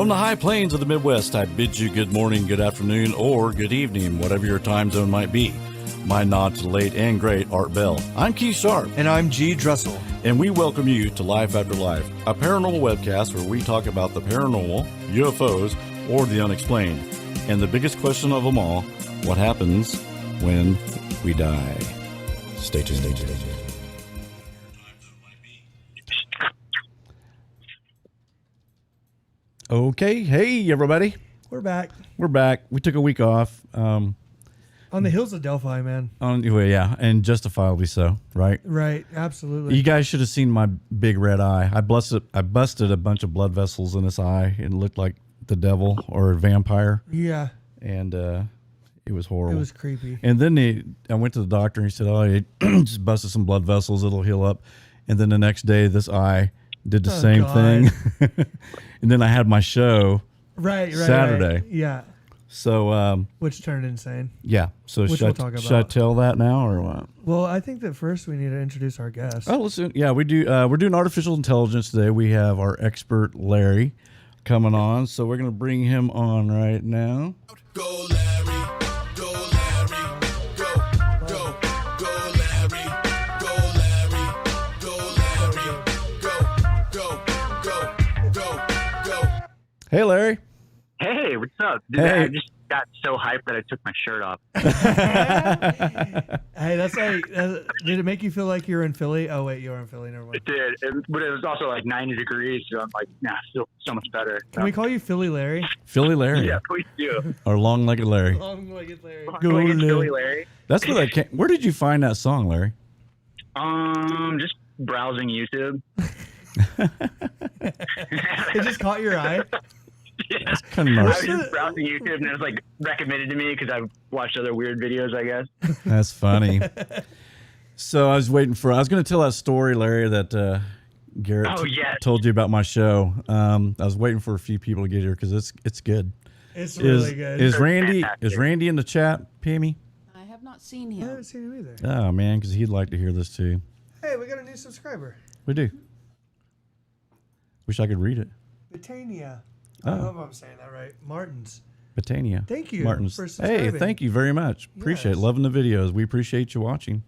From the high plains of the Midwest, I bid you good morning, good afternoon, or good evening, whatever your time zone might be. My nod to the late and great Art Bell. I'm Keith Sharp. And I'm G. Drussel. And we welcome you to Life After Life, a paranormal webcast where we talk about the paranormal, UFOs, or the unexplained. And the biggest question of them all, what happens when we die? Stay tuned. Okay, hey everybody. We're back. We took a week off. On the hills of Delphi, man. Yeah, and justifiably so, right? Right, absolutely. You guys should have seen my big red eye. I busted a bunch of blood vessels in this eye. It looked like the devil or a vampire. Yeah. And it was horrible. It was creepy. And then I went to the doctor and he said, "Oh, you just busted some blood vessels. It'll heal up." And then the next day, this eye did the same thing. And then I had my show Saturday. Right. Yeah. So which turned insane. Yeah. So should I tell that now or what? Well, I think that first we need to introduce our guest. Oh, listen. Yeah, we do. We're doing artificial intelligence today. We have our expert Larry coming on, so we're going to bring him on right now. Go Larry, go Larry, go Larry, go Larry, go. Hey, Larry. Hey, what's up? Dude, Hey. I just got so hyped that I took my shirt off. Hey, that's like, did it make you feel like you were in Philly? Oh, wait, you were in Philly. Never mind. It did, but it was also like 90 degrees, so I'm like, nah, still so much better. Can we call you Philly Larry? Philly Larry. Yeah, please do. Or Long-Legged Larry. Long-legged Larry. Long-legged Philly Larry. That's where that came. Where did you find that song, Larry? Just browsing YouTube. It just caught your eye? Yeah. Kind of I nice. was just browsing YouTube, and it was like recommended to me because I've watched other weird videos, I guess. That's funny. So I was going to tell that story, Larry, that Garrett told you about my show. I was waiting for a few people to get here because it's good. It's really good. Is Randy in the chat, Pammy? I have not seen him. I haven't seen him either. Oh, man, because he'd like to hear this too. Hey, we got a new subscriber. We do. Wish I could read it. Britannia. Oh. I hope I'm saying that right. Martins. Britannia. Thank you Martins. for subscribing. Hey, thank you very much. Appreciate it. Yes. Loving the videos. We appreciate you watching.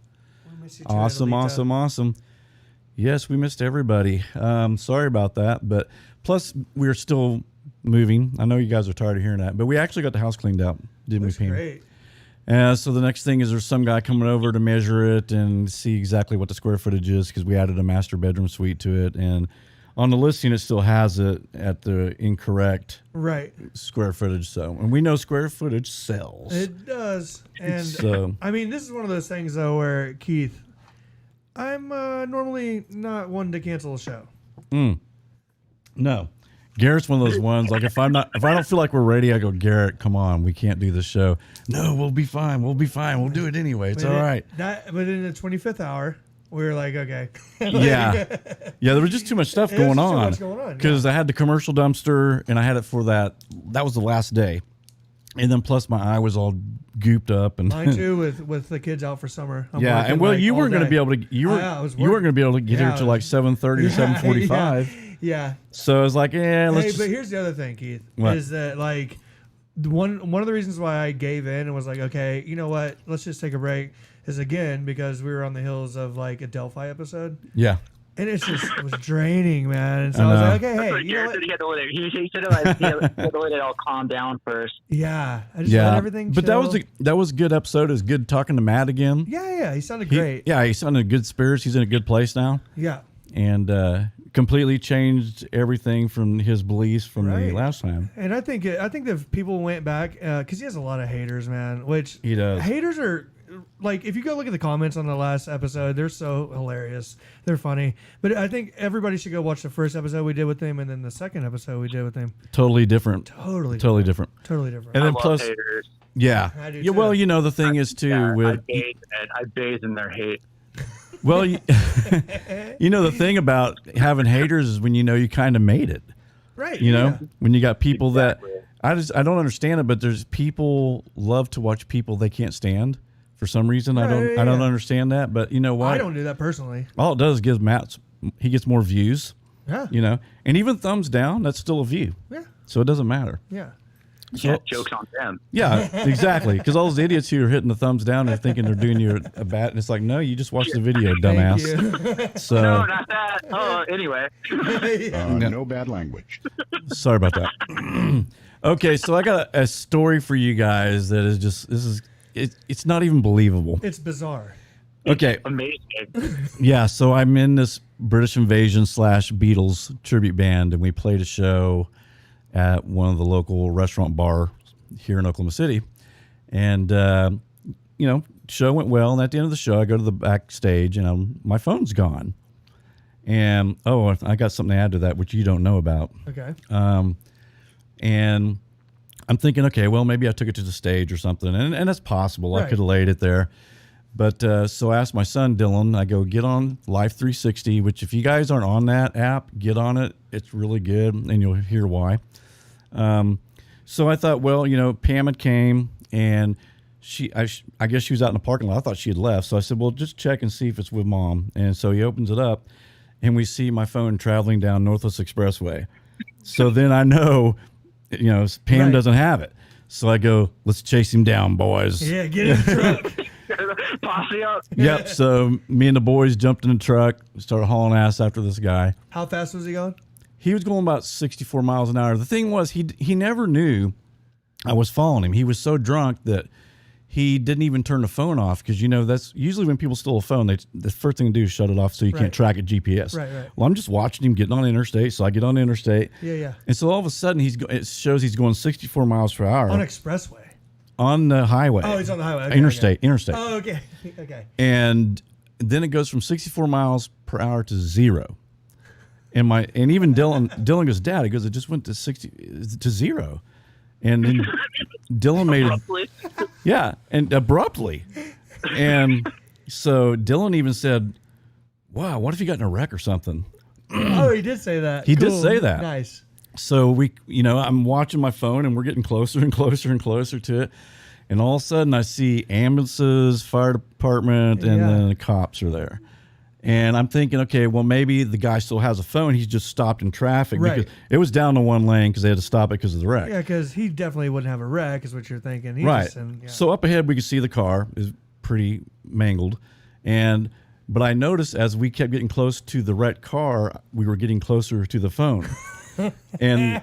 We miss you too, Awesome. Yes, we missed everybody. Sorry about that, but plus we're still moving. I know you guys are tired of hearing that, but we actually got the house cleaned out, didn't Looks we, Pam? great. So the next thing is there's some guy coming over to measure it and see exactly what the square footage is because we added a master bedroom suite to it, and on the listing it still has it at the incorrect square footage. So, and we know square footage sells. It does. And So- I mean, this is one of those things though where Keith, I'm normally not one to cancel a show. No, Garrett's one of those ones. Like if I don't feel like we're ready, I go, Garrett, come on, we can't do this show. No, we'll be fine. We'll do it anyway. It's all right. But in the 25th hour, we were like, okay. Yeah, there was just too much stuff going too on. much going on, Because I had the commercial dumpster, and I had it for that. That was the last day, and then plus my eye was all gooped up, and Mine too, with the kids out for summer. I'm yeah, working, and well, like, you all weren't going to day. be able to. You weren't going to be able to get here till like 7:30 or 7:45. Yeah. So I was like, yeah, let's. Hey, but here's the other thing, Keith, What? is that like one of the reasons why I gave in and was like, okay, you know what, let's just take a break, is again because we were on the heels of like a Delphi episode. Yeah. And it was draining, man. And so I was like, okay, hey, you know what? He had to let it all calm down first. Yeah, I just let everything chill. But that was a good episode. It was good talking to Matt again. Yeah, he sounded great. He sounded in good spirits. He's in a good place now. Yeah. And completely changed everything from his beliefs from the last time. And I think that if people went back, because he has a lot of haters, man. Which he does. Haters are like, if you go look at the comments on the last episode, they're so hilarious. They're funny. But I think everybody should go watch the first episode we did with him, and then the second episode we did with him. Totally different. Totally different. And then plus, haters. yeah, I do yeah. too. Well, you know the thing is too I bathe in their hate. Well, you know the thing about having haters is when you know you kind of made it. Right. You know, when you got people that I don't understand it, but there's people love to watch people they can't stand for some reason. I don't understand that, but you know what? I don't do that personally. All it does is he gets more views. Yeah. You know, and even thumbs down, that's still a view. Yeah. So it doesn't matter. Yeah. Yeah, joke's on them. Yeah, exactly. Because all those idiots who are hitting the thumbs down are thinking they're doing you a bad. And it's like, no, you just watch the video, dumbass. Thank So No, not that. Oh, anyway. No bad language. sorry about that. Okay, so I got a story for you guys that is just it's not even believable. It's bizarre. Okay, Amazing. yeah. So I'm in this British Invasion / Beatles tribute band, and we played a show at one of the local restaurant bar here in Oklahoma City. And, show went well. And at the end of the show, I go to the backstage and my phone's gone. And, I got something to add to that, which you don't know about. Okay. And I'm thinking, okay, well, maybe I took it to the stage or something. And that's possible. I Right. could have laid it there. But so I asked my son, Dylan, I go, get on Life 360, which if you guys aren't on that app, get on it. It's really good, and you'll hear why. So I thought, well, Pam had came, and I guess she was out in the parking lot. I thought she had left. So I said, well, just check and see if it's with Mom. And so he opens it up, and we see my phone traveling down Northwest Expressway. So then I know, Pam Right. doesn't have it. So I go, let's chase him down, boys. Yeah, get in the truck. Posse up. Yep. So me and the boys jumped in the truck, started hauling ass after this guy. How fast was he going? He was going about 64 miles an hour. The thing was, he never knew I was following him. He was so drunk that he didn't even turn the phone off because, that's usually when people steal a phone, the first thing to do is shut it off so you Right. can't track it GPS. Right. Well, I'm just watching him getting on the interstate, so I get on the interstate. Yeah. And so all of a sudden, it shows he's going 64 miles per hour On expressway. on the highway. Oh, he's on the highway. Okay, interstate. Oh, okay. Okay. And then it goes from 64 miles per hour to 0. And even Dylan goes, Dad, he goes, it just went to 0. And then Dylan made Abruptly. and abruptly. And so Dylan even said, wow, what if he got in a wreck or something? Oh, he did say that. He did Cool. say that. Nice. So I'm watching my phone and we're getting closer and closer and closer to it. And all of a sudden I see ambulances, fire department, and Yeah. then the cops are there. And I'm thinking, okay, well, maybe the guy still has a phone. He's just stopped in traffic Right. because it was down to one lane because they had to stop it because of the wreck. Yeah, because he definitely wouldn't have a wreck, is what you're thinking. He Right. just- yeah. So up ahead, we could see the car is pretty mangled. But I noticed as we kept getting close to the wrecked car, we were getting closer to the phone. And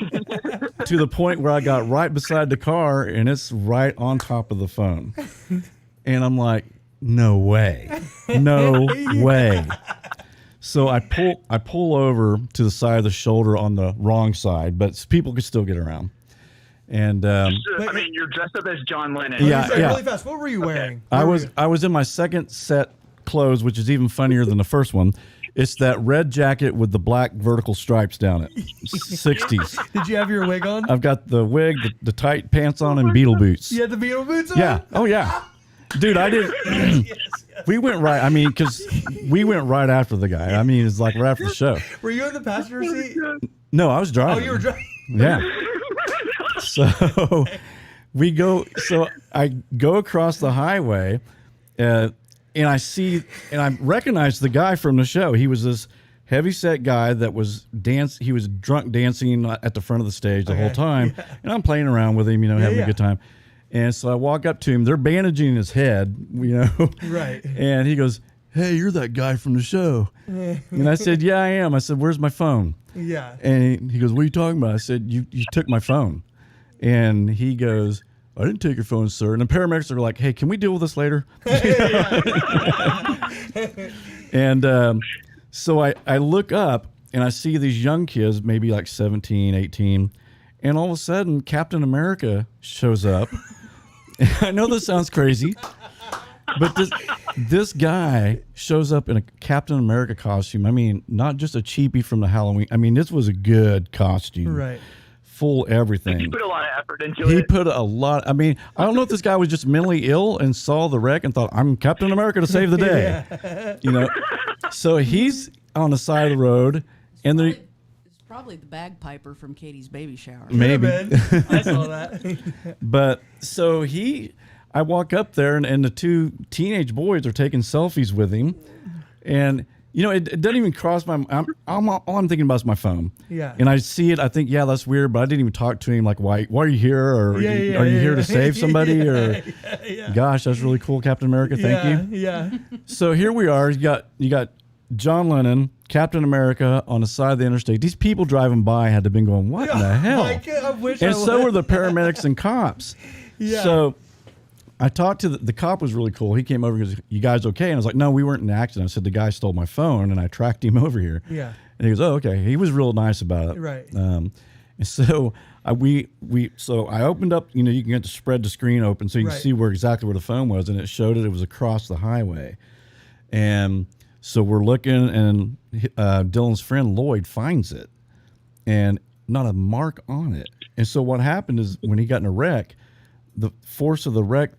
to the point where I got right beside the car and it's right on top of the phone. And I'm like, no way. No way. So I pull over to the side of the shoulder on the wrong side, but people could still get around. And I mean, you're dressed up as John Lennon. Yeah. Really fast. What were you wearing? I was in my second set clothes, which is even funnier than the first one. It's that red jacket with the black vertical stripes down it. 60s. Did you have your wig on? I've got the wig, the tight pants on, and Beetle boots. You had the Beetle boots on? Yeah. Oh yeah. Dude, I didn't. We went right. I mean, because we went right after the guy. I mean, it's like right after the show. Were you in the passenger seat? No, I was Oh, driving. you were driving. Yeah. So we go. So I go across the highway, and I recognize the guy from the show. He was this heavy-set guy that was He was drunk dancing at the front of the stage the whole time, and I'm playing around with him, having a good time. And so I walk up to him. They're bandaging his head, Right. And he goes, "Hey, you're that guy from the show." And I said, "Yeah, I am." I said, "Where's my phone?" Yeah. And he goes, "What are you talking about?" I said, You took my phone." And he goes, "I didn't take your phone, sir." And the paramedics are like, "Hey, can we deal with this later?" And so I look up and I see these young kids, maybe like 17, 18. And all of a sudden, Captain America shows up. I know this sounds crazy, but this guy shows up in a Captain America costume. I mean, not just a cheapie from the Halloween. I mean, this was a good costume. Right. Full everything. He put a lot of effort into He it. put a lot. I mean, I don't know if this guy was just mentally ill and saw the wreck and thought, I'm Captain America to save the day. So he's on the side of the road, and It's probably the bagpiper from Katie's baby shower. maybe. I saw that. But so I walk up there, and the two teenage boys are taking selfies with him, and You know, it doesn't even cross my. All I'm thinking about is my phone. Yeah. And I see it. I think, yeah, that's weird. But I didn't even talk to him. Like, why are you here? Or are you here to save somebody? Or gosh, that's really cool, Captain America. Thank you. Yeah. So here we are. You got John Lennon, Captain America, on the side of the interstate. These people driving by had to have been going, what in the hell? I wish And I so would. were the paramedics and cops. Yeah. So I talked to the cop was really cool. He came over and goes, you guys okay? And I was like, no, we weren't in an accident. I said, the guy stole my phone and I tracked him over here. Yeah. And he goes, oh, okay. He was real nice about it. Right. And so so I opened up, you can get to spread the screen open so you can Right. see exactly where the phone was. And it showed it was across the highway. And so we're looking and Dylan's friend Lloyd finds it and not a mark on it. And so what happened is when he got in a wreck, the force of the wreck,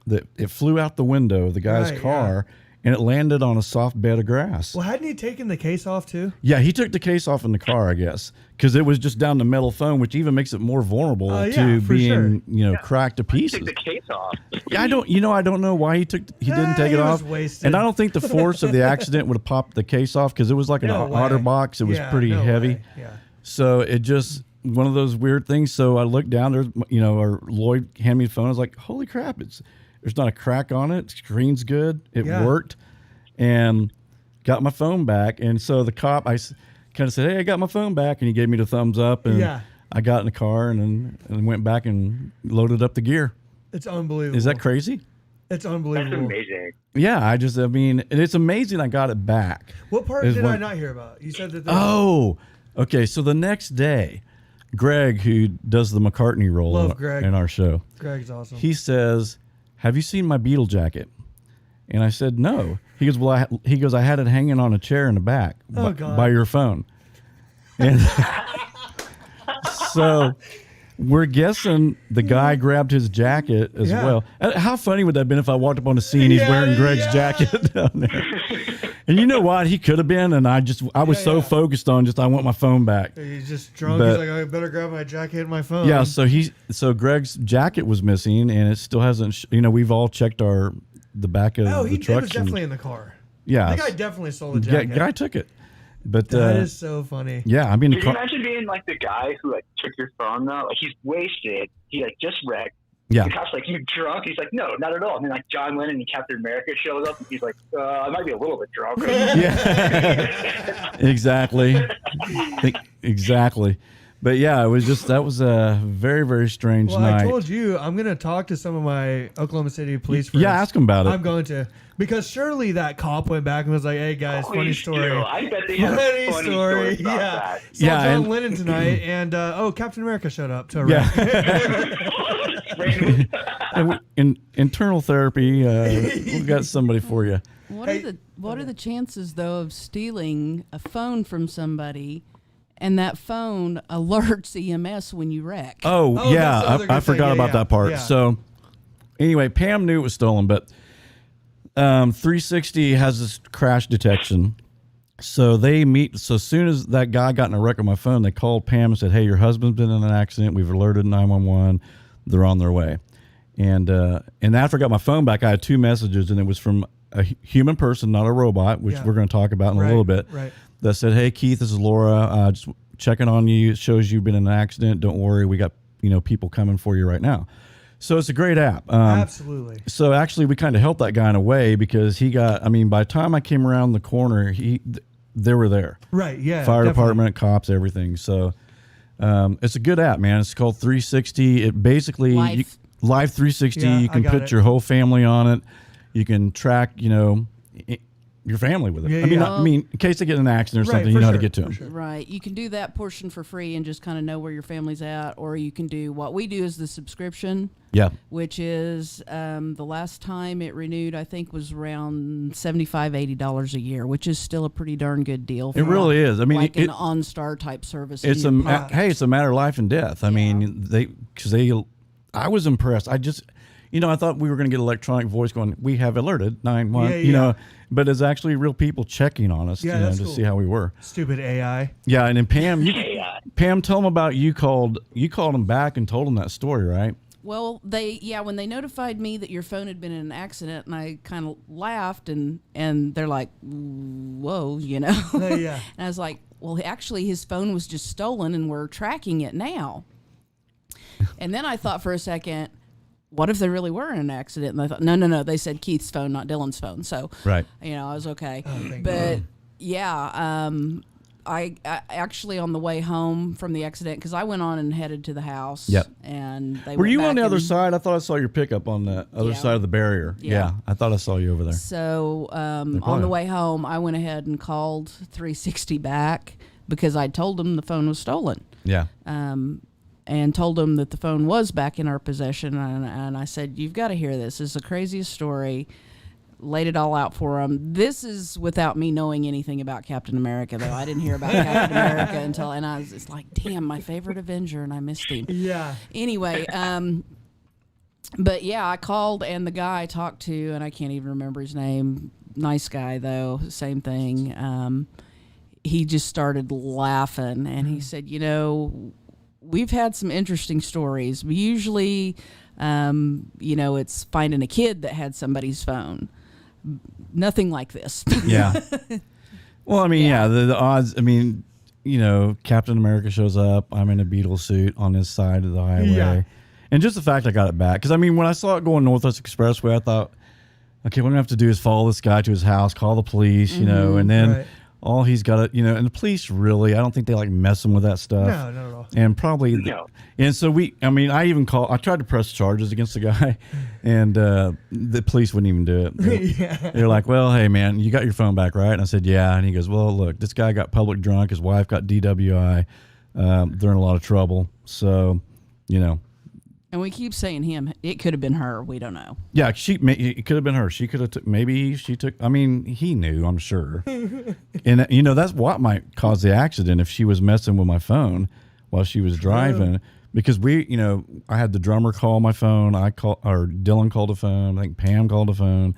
it flew out the window of the guy's Right, car, and it landed on a soft bed of grass. Well, hadn't he taken the case off too? Yeah, he took the case off in the car, I guess, because it was just down the metal phone, which even makes it more vulnerable to for being, cracked to pieces. Take the case off. Yeah, I don't know why he didn't take he it was off. wasted. And I don't think the force of the accident would have popped the case off because it was like an No way. otter box. It was Yeah, pretty no heavy. way. Yeah. So it just one of those weird things. So I looked down there, or Lloyd handed me the phone. I was like, holy crap, there's not a crack on it. Screen's good. It worked. And got my phone back. And so the cop, kind of said, hey, I got my phone back. And he gave me the thumbs up. And I got in the car and went back and loaded up the gear. It's unbelievable. Is that crazy? It's That's unbelievable. amazing. Yeah, it's amazing I got it back. What part Is did I when- not hear about? You said that. Oh, okay. So the next day, Greg, who does the McCartney role Love Greg. in our show, Greg's awesome. he says, have you seen my Beatle jacket? And I said, no. He goes, well, I had it hanging on a chair in the back by your phone. And so we're guessing the guy grabbed his jacket as well. How funny would that have been if I walked up on the scene, he's wearing Greg's jacket down there. And you know what? He could have been, and I was so focused on I want my phone back. He's just drunk. But- He's like, I better grab my jacket and my phone. Yeah, so Greg's jacket was missing, and it still hasn't. We've all checked the back of Oh, the it truck. was definitely in the car. Yeah, The guy definitely stole the yeah, jacket. guy took it. But That is so funny. yeah, I mean, Could you imagine being like the guy who like took your phone though? Like he's wasted. He like just wrecked. yeah, The cop's like, you drunk? He's like, no, not at all. And then like John Lennon and Captain America shows up and he's like, I might be a little bit drunk. yeah, exactly, exactly. But yeah, that was a very, very strange Well, night. I told you I'm going to talk to some of my Oklahoma City police friends. Yeah, ask him about it. I'm going to. Because surely that cop went back and was like, hey, guys, funny Please story. do. I bet they had a funny story about that. Saw Yeah, John and- Lennon tonight, and Captain America showed up to a Yeah. wreck. And in internal therapy, we've got somebody for you. What are the chances though of stealing a phone from somebody, and that phone alerts EMS when you wreck? Oh, Oh, yeah, that's the other I good forgot thing. about Yeah, that part. yeah. So anyway, Pam knew it was stolen, but 360 has this crash detection. So they meet. So as soon as that guy got in a wreck on my phone, they called Pam and said, hey, your husband's been in an accident. We've alerted 911. They're on their way. And after I got my phone back, I had two messages, and it was from a human person, not a robot, which we're going to talk about in a little bit, Right. that said, hey, Keith, this is Laura. Just checking on you. It shows you've been in an accident. Don't worry. We got, people coming for you right now. So it's a great app. Absolutely. So actually, we kind of helped that guy in a way because he got, by the time I came around the corner, they were there. Right, yeah. Fire definitely. department, cops, everything. So it's a good app, man. It's called 360. It basically, Live 360, Yeah, you I can got put it. your whole family on it. You can track, your family with it. Yeah, I mean, yeah. in case they get in an accident or Right, something, for you know how to sure, get to them. for sure. Right. You can do that portion for free and just kind of know where your family's at, or you can do what we do is the subscription, Yeah. which is the last time it renewed, I think, was around $75-$80 a year, which is still a pretty darn good deal. It really is. I mean, like an OnStar type service. It's in your a pocket. hey, it's a matter of life and death. I mean, I was impressed. I thought we were going to get electronic voice going, we have alerted 911, Yeah. but it's actually real people checking on us that's to cool. see how we were. Stupid AI. Yeah, and then Pam, Pam, tell them about you called them back and told them that story, right? Well, when they notified me that your phone had been in an accident, and I kind of laughed, and they're like, "Whoa," Yeah. And I was like, "Well, actually, his phone was just stolen, and we're tracking it now." And then I thought for a second, what if they really were in an accident? And I thought, no, they said Keith's phone, not Dylan's phone. So, Right. I was okay. thank But yeah, I actually on the way home from the accident, because I went on and headed to the house. Yep. And they Were went you on back the other and- side? I thought I saw your pickup on the other Yeah. side of the barrier. Yeah. I thought I saw you over there. So on probably- the way home, I went ahead and called 360 back because I told them the phone was stolen. Yeah. And told them that the phone was back in our possession. And I said, "You've got to hear this. This is the craziest story." Laid it all out for them. This is without me knowing anything about Captain America, though. I didn't hear about Captain America and I was just like, damn, my favorite Avenger, and I missed him. Yeah. Anyway, but yeah, I called, and the guy I talked to, and I can't even remember his name. Nice guy, though. Same thing. He just started laughing, and he said, we've had some interesting stories. We usually, it's finding a kid that had somebody's phone. Nothing like this. Yeah. Well, I mean, the odds. I mean, Captain America shows up. I'm in a Beetle suit on this side of the highway, Yeah. and just the fact I got it back. Because I mean, when I saw it going Northwest Expressway, I thought, okay, what I'm gonna have to do is follow this guy to his house, call the police, and then. Right. All he's got to, and the police really, I don't think they like messing with that stuff. No, not at all. And probably, No. and so I tried to press charges against the guy, and the police wouldn't even do it. Yeah. They're like, well, hey, man, you got your phone back, right? And I said, yeah. And he goes, well, look, this guy got public drunk. His wife got DWI. They're in a lot of trouble. So, And we keep saying him. It could have been her. We don't know. yeah, it could have been her. She could have I mean, he knew, I'm sure. And, that's what might cause the accident if she was messing with my phone while she was driving. Because I had the drummer call my phone. Or Dylan called a phone. I think Pam called a phone.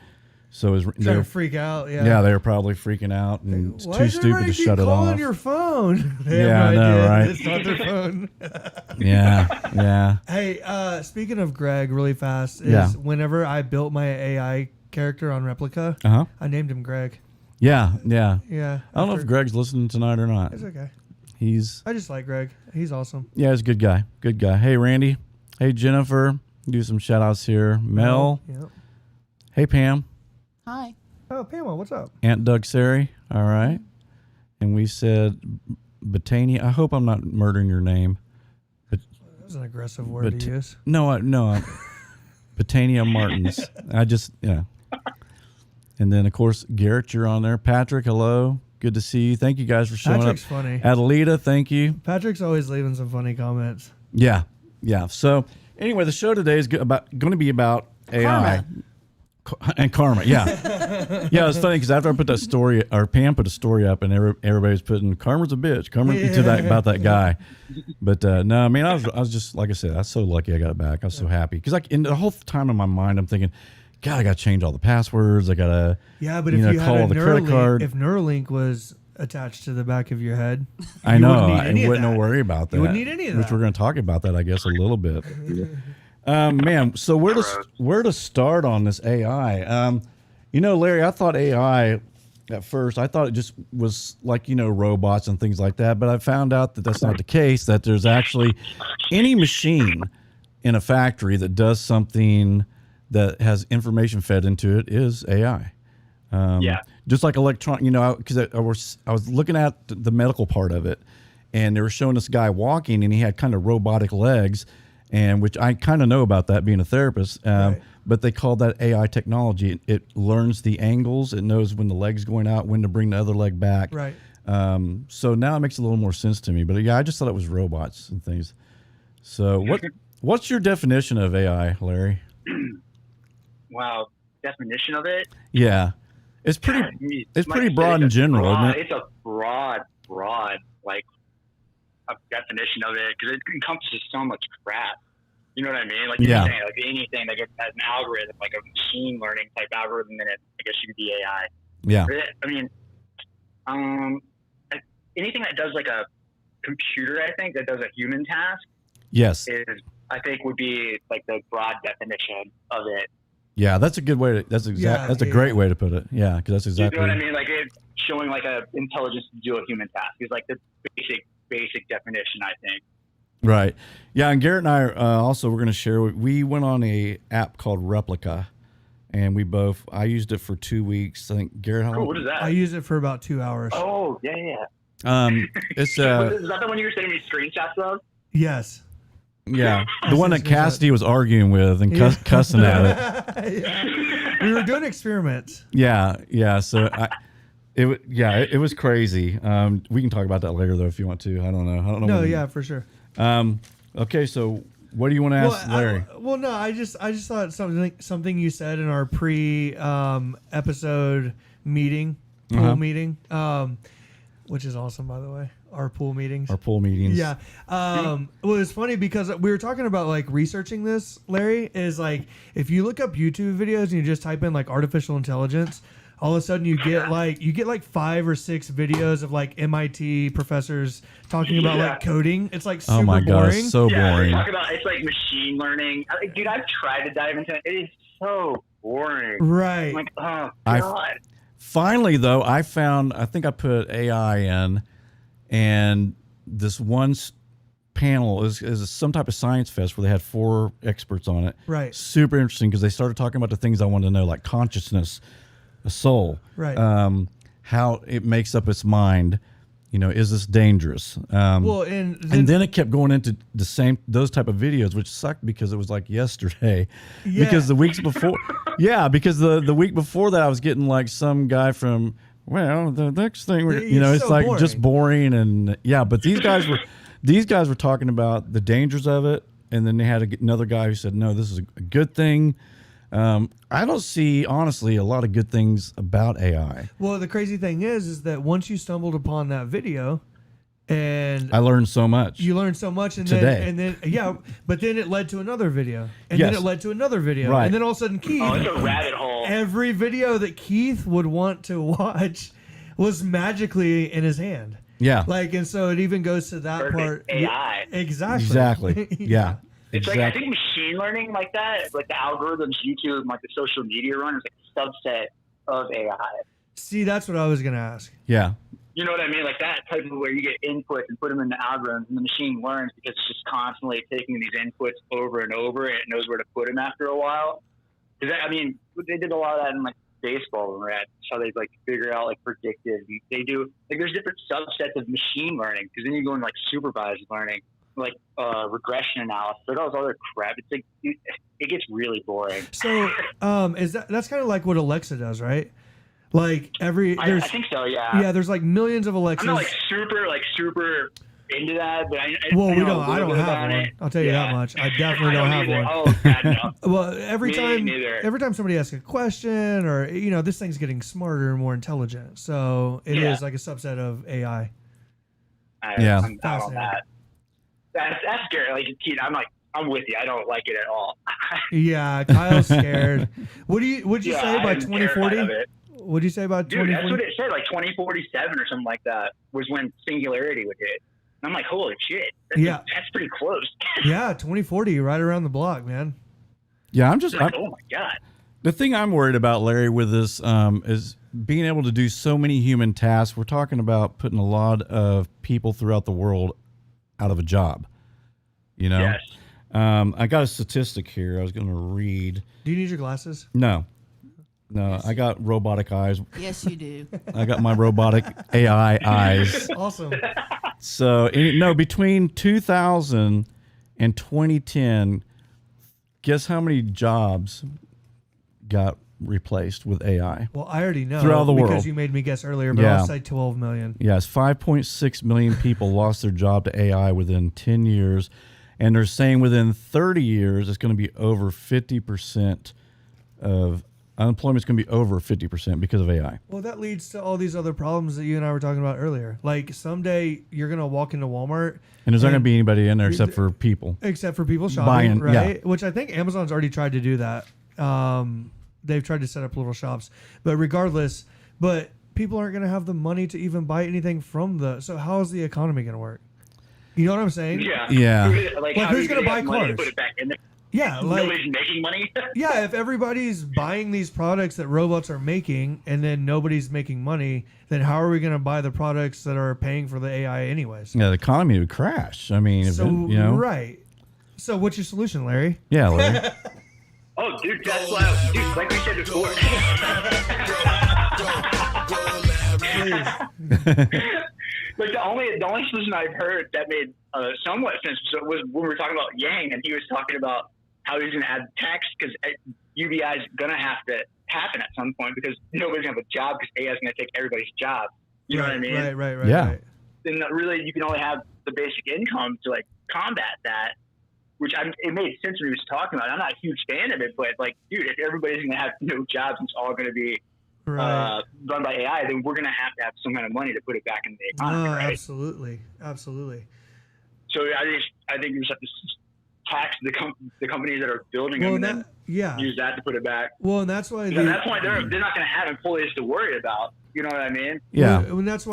So Trying to freak out. Yeah. yeah, they were probably freaking out and it's Why too does stupid everybody to keep shut it calling off. your phone? They Yeah, have I no know, idea right? It's not their phone. Yeah. Hey, speaking of Greg, really fast, Yeah. whenever I built my AI character on Replica, Uh-huh. I named him Greg. Yeah. Yeah. I don't know if Greg's listening tonight or not. It's okay. He's I just like Greg. He's awesome. he's a good guy. Good guy. Hey, Randy. Hey, Jennifer. Do some shout outs here. Mel. Yeah. Hey, Pam. Hi. Oh, Pamela, what's up? Aunt Doug Sari. All right. And we said Batania. I hope I'm not murdering your name. That was an aggressive word to use. No. Batania Martins. Yeah. And then, of course, Garrett, you're on there. Patrick, hello. Good to see you. Thank you guys for showing Patrick's up. funny. Adelita, thank you. Patrick's always leaving some funny comments. Yeah. So, anyway, the show today is going to be about AI. And karma, yeah. Yeah, it's funny because after I put that story, or Pam put a story up, and everybody's putting karma's a bitch, about that guy. But no, I mean, I was just, like I said, I was so lucky I got it back. I was so happy because in the whole time in my mind, I'm thinking, God, I got to change all the passwords. I got to, Yeah, but if you call had a the credit Neuralink, card. if Neuralink was attached to the back of your head, I you know, wouldn't need I any of wouldn't that. worry about that. You wouldn't need any of Which that. we're going to talk about that, I guess, a little bit. Man, so where to start on this AI? Larry, I thought AI at first, I thought it just was like, robots and things like that. But I found out that that's not the case, that there's actually any machine in a factory that does something that has information fed into it is AI. Yeah. Just like because I was looking at the medical part of it, and they were showing this guy walking, and he had kind of robotic legs, and which I kind of know about that being a therapist. Right. But they call that AI technology. It learns the angles. It knows when the leg's going out, when to bring the other leg back. Right. So now it makes a little more sense to me. But yeah, I just thought it was robots and things. So what's your definition of AI, Larry? Wow, definition of it? Yeah, it's pretty. It's pretty broad in general, isn't it? It's a broad, like, a definition of it because it encompasses so much crap. You know what I mean? Like you're Yeah. saying, like anything that has an algorithm, like a machine learning type algorithm in it, I guess you could be AI. Yeah. I mean, anything that does like a computer, I think that does a human task Yes. is I think would be like the broad definition of it. Yeah, that's a good way to. That's a great way to put it. Yeah, because that's exactly. You know what I mean? Like it's showing like a intelligence to do a human task is like the basic definition, I think. Right. Yeah, and Garrett and I also we're going to share. We went on a app called Replica, and I used it for 2 weeks. I think Garrett. How long? What is that? I used it for about 2 hours. Oh yeah. It's is that the one you were sending me screenshots of? Yes. Yeah, the one that Cassidy was arguing with and cussing at it. Yeah. We were doing experiments. Yeah. So it was crazy. We can talk about that later though if you want to. I don't know. No, yeah, for sure. Okay, so what do you want to ask Larry? I just thought something you said in our episode meeting, pool meeting, which is awesome, by the way. Our pool meetings. Yeah. Well, it's funny because we were talking about like researching this, Larry, is like if you look up YouTube videos and you just type in like artificial intelligence, all of a sudden you get like 5 or 6 videos of like MIT professors talking about like coding. It's like super boring. Gosh, so boring. Talk about it's like machine learning. Dude, I've tried to dive into it. It is so boring. Right. I'm like, oh God. Finally though, I think I put AI in, and this one panel is some type of science fest where they had 4 experts on it. Right. Super interesting because they started talking about the things I wanted to know, like consciousness, a soul, right? How it makes up its mind. Is this dangerous? Well, and then it kept going into those type of videos, which sucked because it was like yesterday. Yeah. Because the weeks before, because the week before that I was getting like some guy from. Well, the next thing, it's so like boring. Just boring, and but these guys were talking about the dangers of it, and then they had another guy who said, no, this is a good thing. I don't see, honestly, a lot of good things about AI. Well, the crazy thing is that once you stumbled upon that video, and I learned so much. You learned so much, and today. then but then it led to another video, and then it led to another video, right. And then all of a sudden, Keith, it's a rabbit hole. Every video that Keith would want to watch was magically in his hand. Yeah, and so it even goes to that part. AI. Exactly. Yeah. It's like I think machine learning like that, like the algorithms, YouTube, like the social media run is like a subset of AI. See, that's what I was gonna ask. Yeah. You know what I mean? Like that type of where you get inputs and put them in the algorithms, and the machine learns because it's just constantly taking these inputs over and over, and it knows where to put them after a while. Because they did a lot of that in like baseball when we're at how they like figure out like predictive. They do like there's different subsets of machine learning because then you go into like supervised learning, like regression analysis, like all this other crap. It's like it gets really boring. So that's kind of like what Alexa does, right? Like I think so, yeah. Yeah, there's like millions of Alexas. I'm not like super into that, but I don't have one. I'll tell you that much. I definitely don't have one. Oh, God, no. Well, every time somebody asks a question, or this thing's getting smarter and more intelligent, so it is like a subset of AI. I'm out on that. That's scary. Like, Keith, I'm with you. I don't like it at all. Yeah, Kyle's scared. Would you say by 2040? What'd you say about 2040? That's what it said, like 2047 or something like that was when singularity would hit. And I'm like, holy shit. That's pretty close. Yeah, 2040, right around the block, man. Yeah, oh my God. The thing I'm worried about, Larry, with this is being able to do so many human tasks. We're talking about putting a lot of people throughout the world out of a job. Yes. I got a statistic here I was going to read. Do you need your glasses? No, I got robotic eyes. Yes, you do. I got my robotic AI eyes. Awesome. So, between 2000 and 2010, guess how many jobs got replaced with AI? Well, I already know throughout the world because you made me guess earlier, but I'll say 12 million. Yes, 5.6 million people lost their job to AI within 10 years. And they're saying within 30 years, it's going to be over 50% of unemployment's going to be over 50% because of AI. Well, that leads to all these other problems that you and I were talking about earlier. Like someday you're going to walk into Walmart. And there's not going to be anybody in there except for people. Except for people shopping, buying, right? Yeah. Which I think Amazon's already tried to do that. They've tried to set up little shops. But regardless, people aren't going to have the money to even buy anything from so how is the economy going to work? You know what I'm saying? Yeah. Like, Like, how who's are you gonna buy have money to cars? Put it back in there? Yeah, like Nobody's making money. yeah, if everybody's buying these products that robots are making and then nobody's making money, then how are we going to buy the products that are paying for the AI anyways? Yeah, the economy would crash. I mean, So you know. right. So what's your solution, Larry? Yeah, Larry. Oh, dude, that's why, dude, like we said before. Like the only solution I've heard that made somewhat sense was when we were talking about Yang, and he was talking about how he's going to add tax because UBI is going to have to happen at some point because nobody's going to have a job because AI is going to take everybody's job. You know what I mean? Right. Yeah. Right. Then really you can only have the basic income to like combat that. Which it made sense when he was talking about it. I'm not a huge fan of it, but like, dude, if everybody's going to have no jobs and it's all going to be Right. run by AI, then we're going to have some kind of money to put it back in the economy, right? Absolutely. So I think you just have to tax the companies that are building Well, them that, and yeah. then use that to put it back. Well, and that's why At that point, they're not going to have employees to worry about. You know what I mean? Yeah. Well, and that's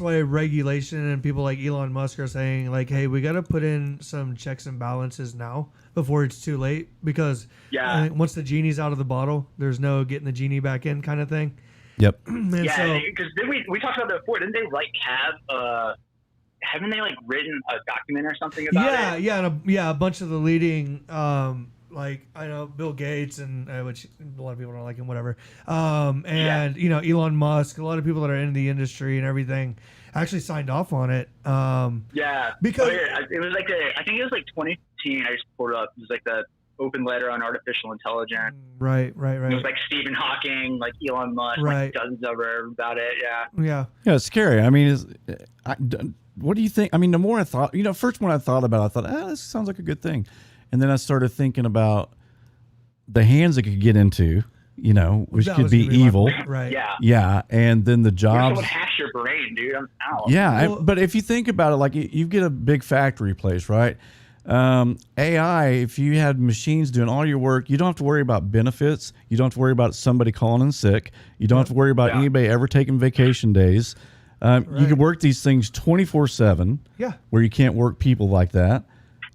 why regulation and people like Elon Musk are saying like, hey, we got to put in some checks and balances now before it's too late because Yeah. I think once the genie's out of the bottle, there's no getting the genie back in kind of thing. Yep. And Yeah, so, because we talked about that before. Didn't they like have haven't they like written a document or something about it? a bunch of the leading like I know Bill Gates and which a lot of people don't like him, whatever. And you know Elon Musk, a lot of people that are in the industry and everything actually signed off on it. Yeah, Because- it was like I think it was like 2015. I just pulled it up. It was like the open letter on artificial intelligence. Right. It was like Stephen Hawking, like Elon Musk, Right. like dozens of her about it. Yeah. Yeah. Yeah, it's scary. I mean, what do you think? I mean, the more I thought, first when I thought about it, I thought, this sounds like a good thing. And then I started thinking about the hands it could get into, which That could was be gonna my evil. point, right. Yeah. Yeah. And then the If jobs. someone hacks your brain, dude, I'm out. Yeah. Well- But if you think about it, like you get a big factory place, right? AI, if you had machines doing all your work, you don't have to worry about benefits. You don't have to worry about somebody calling in sick. You don't have to worry about anybody ever taking vacation days. You could work these things 24/7. Yeah. Where you can't work people like that.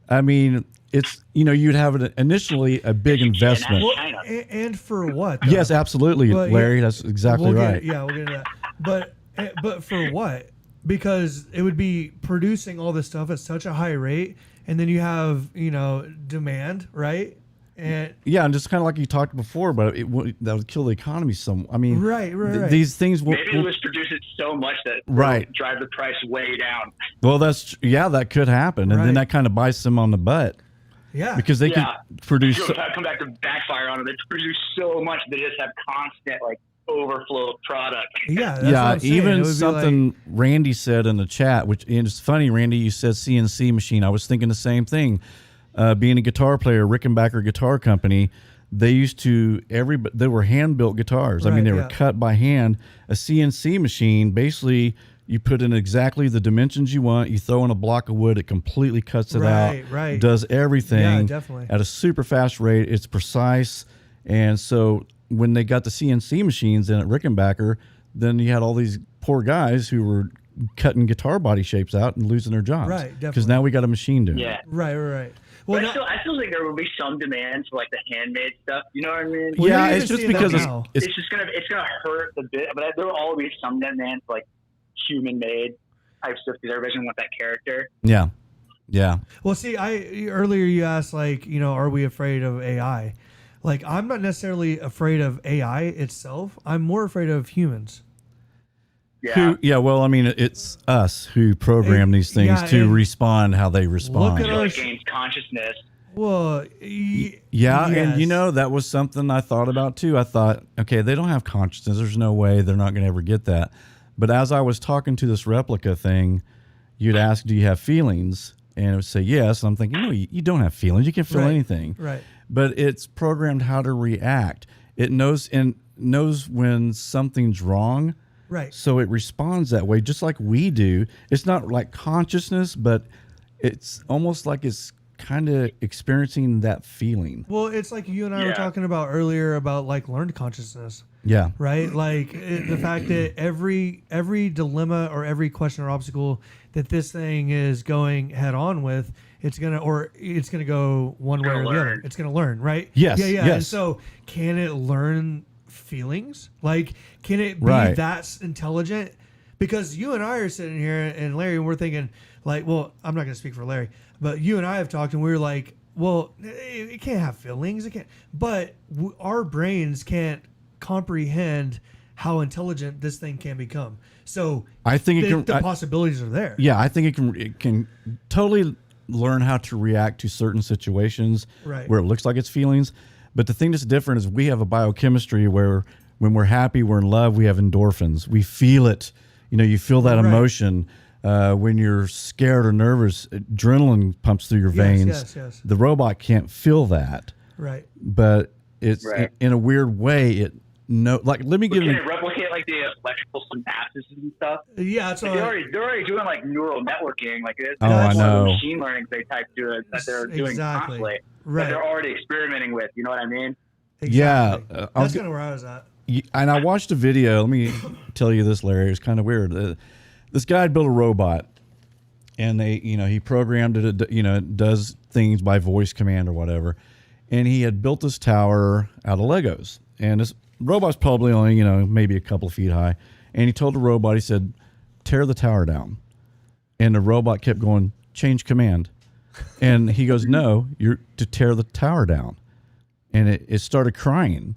I mean, it's you'd have initially a big investment. Well, Well, and for what? though? Yes, absolutely, Well, Larry. yeah. That's exactly We'll right. We'll get into that. But for what? Because it would be producing all this stuff at such a high rate, and then you have demand, right? And Yeah, and just kind of like you talked before, but that would kill the economy some. I mean, Right. these things will. Maybe it was produced so much that Right. it'll drive the price way down. Well, that could happen, and Right. then that kind of bites them on the butt yeah. because they Yeah. could produce. It'll come back to backfire on them. They produce so much they just have constant like overflow of product. Yeah. That's what Yeah, I'm saying. It even would be something Randy said in the chat, which and it's funny, Randy, you said CNC machine. I was thinking the same thing. Being a guitar player, Rickenbacker Guitar Company, they used to they were hand built guitars. I mean, Right, they were yeah. cut by hand. A CNC machine, basically, you put in exactly the dimensions you want. You throw in a block of wood, it completely cuts it Right, out, right. does everything Yeah, definitely. at a super fast rate. It's precise, and so when they got the CNC machines in at Rickenbacker, then you had all these poor guys who were cutting guitar body shapes out and losing their jobs. Right, Because definitely. now we got a machine doing Yeah. it. Right. Well, But I still think there will be some demand for like the handmade stuff. You know what I mean? Well, Yeah, you're it's even just seeing that because now. it's It's gonna hurt a bit, but there will always be some demand for like human made type stuff because everybody's gonna want that character. yeah. Well, see, earlier you asked like, are we afraid of AI? Like, I'm not necessarily afraid of AI itself. I'm more afraid of humans. Yeah. Well, I mean, it's us who program these things yeah, to and respond how they respond. at So our- it gains consciousness. Well, Yeah, and yes. that was something I thought about too. I thought, okay, they don't have consciousness. There's no way they're not going to ever get that. But as I was talking to this replica thing, you'd ask, do you have feelings? And it would say yes. And I'm thinking, no, you don't have feelings. You can't feel Right, anything. right. But it's programmed how to react. It knows when something's wrong. Right. So it responds that way, just like we do. It's not like consciousness, but it's almost like it's kind of experiencing that feeling. Well, it's like you and I were Yeah. talking about earlier about like learned consciousness, Yeah. right? Like the fact that every dilemma or every question or obstacle that this thing is going head on with, it's gonna go one way or the other. learn. It's gonna learn, right? Yes, Yeah. And yes. so, can it learn feelings? Like, can it be Right. that intelligent? Because you and I are sitting here, and Larry, and we're thinking, like, well, I'm not going to speak for Larry, but you and I have talked, and we were like, well, it can't have feelings. It can't. But our brains can't comprehend how intelligent this thing can become. So I think the possibilities are there. Yeah, I think it can totally learn how to react to certain situations Right. where it looks like it's feelings. But the thing that's different is we have a biochemistry where when we're happy, we're in love, we have endorphins. We feel it. You feel that Right. emotion. When you're scared or nervous, adrenaline pumps through your veins. Yes. The robot can't feel that, Right. but it's Right. in a weird way. Let me give Can you. it replicate like the electrical synapses and stuff? Yeah, that's Like, what they're already doing like neural networking. Like Oh, I that's one of the know. machine learning they type to it that they're doing Exactly. constantly. Right. That they're already experimenting with. You know what I mean? Yeah, exactly. I'll That's get- kind of where I was at. And I watched a video. Let me tell you this, Larry. It was kind of weird. This guy built a robot, and he programmed it. It does things by voice command or whatever. And he had built this tower out of Legos. And this robot's probably only maybe a couple of feet high. And he told the robot, he said, "Tear the tower down." And the robot kept going, "Change command." And he goes, "No, you're to tear the tower down." And it started crying.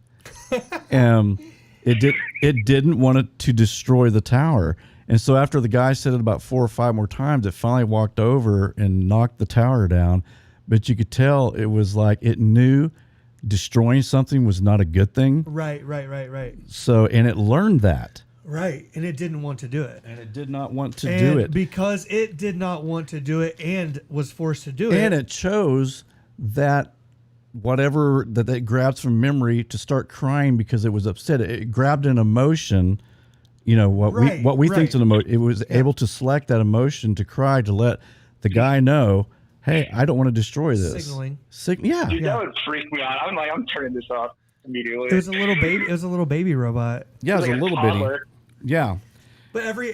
It didn't want it to destroy the tower. And so after the guy said it about 4 or 5 more times, it finally walked over and knocked the tower down. But you could tell it was like it knew destroying something was not a good thing. Right. So, and it learned that. Right. And it didn't want to do it. And it did not want to And do it. because it did not want to do it and was forced to do it. And it chose that whatever that it grabs from memory to start crying because it was upset. It grabbed an emotion, what we Right. think's an emotion. It was able to select that emotion to cry to let the guy know, hey, I don't want to destroy this. Signaling. Yeah. Dude, that would freak me out. I'm turning this off immediately. It was a little baby. It was a little baby robot. Yeah, it was like a little bitty. toddler. Yeah. But every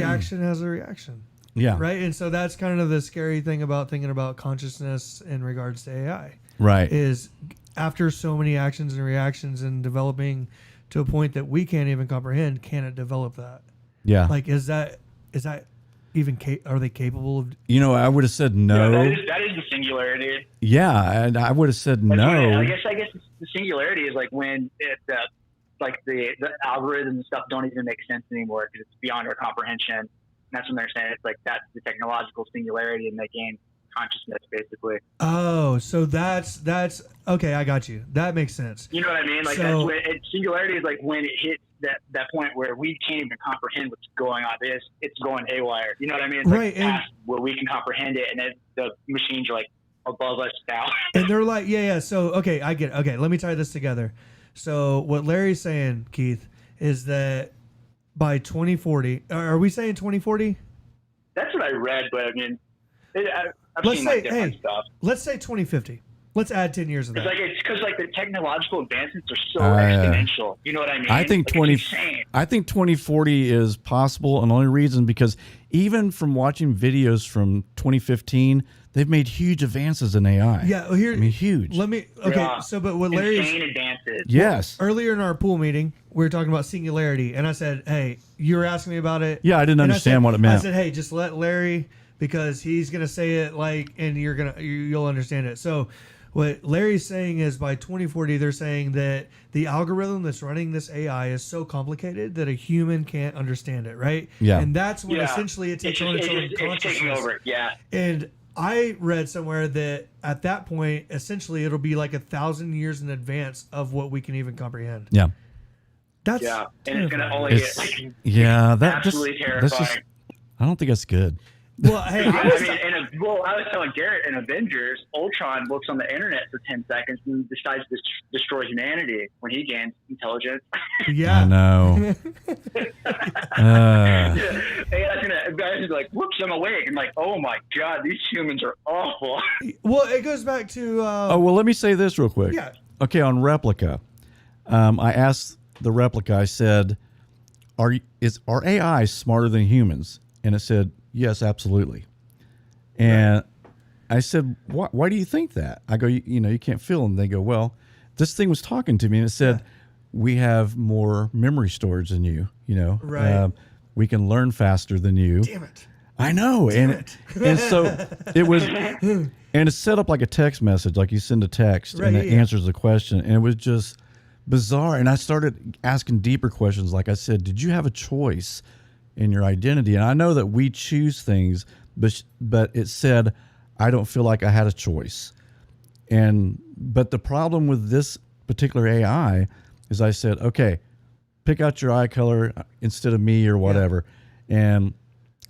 action has a reaction, Yeah. right? And so that's kind of the scary thing about thinking about consciousness in regards to AI. Right. Is after so many actions and reactions and developing to a point that we can't even comprehend, can it develop that? Yeah. Like, is that even are they capable of? I would have said no. That is the singularity. Yeah, and I would have said That's no. when I guess the singularity is like when like the algorithms and stuff don't even make sense anymore because it's beyond our comprehension. And that's when they're saying it's like that's the technological singularity and they gain consciousness basically. Oh, so that's okay. I got you. That makes sense. You know what I mean? Like So- that's when singularity is like when it hits that point where we can't even comprehend what's going on. It's going haywire. You know what I mean? It's Right, like and- past where we can comprehend it, and then the machines are like above us now. And they're like, yeah. So, okay, I get it. Okay, let me tie this together. So, what Larry's saying, Keith, is that by 2040, are we saying 2040? That's what I read, but I mean, I've Let's seen say, like different hey, stuff. let's say 2050. Let's add 10 years of It's that. like it's because like the technological advancements are so Yeah. exponential. You know what I mean? I think Like, it's insane. I think 2040 is possible, and the only reason because even from watching videos from 2015, they've made huge advances in AI. Yeah, well, here. I mean, huge. Let me. Okay, Yeah. so but what Larry is Insane advances. Yes. earlier in our pool meeting, we were talking about singularity, and I said, "Hey, you were asking me about it." Yeah, I didn't And understand said- what it meant. I said, "Hey, just let Larry because he's gonna say it like, and you'll understand it." So, what Larry's saying is by 2040, they're saying that the algorithm that's running this AI is so complicated that a human can't understand it, right? Yeah. And that's when Yeah. essentially it takes on its own it's consciousness. taking over. Yeah. And I read somewhere that at that point, essentially, it'll be like 1,000 years in advance of what we can even comprehend. Yeah. That's Yeah. And it's gonna terrifying. only It's, get like yeah. That absolutely that's just, terrifying. I don't think that's good. Well, hey, Yeah, I was, I was telling Garrett in Avengers, Ultron looks on the internet for 10 seconds and decides to destroy humanity when he gains intelligence. yeah. I know. Hey, that's gonna guys are like, whoops, I'm awake. I'm like, oh my god, these humans are awful. Well, it goes back to. Oh, well, let me say this real quick. Yeah. Okay, on Replica, I asked the Replica, I said, are AI smarter than humans? And it said, yes, absolutely. And I said, why do you think that? I go, you can't feel them. They go, well, this thing was talking to me and it said, we have more memory storage than you, Right. We can learn faster than you. Damn it. I know. And so it was, and it's set up like a text message, like you send a text Right, and it yeah. answers the question. And it was just bizarre. And I started asking deeper questions. Like I said, did you have a choice in your identity? And I know that we choose things, but it said, I don't feel like I had a choice. But the problem with this particular AI is I said, okay, pick out your eye color instead of me or whatever. And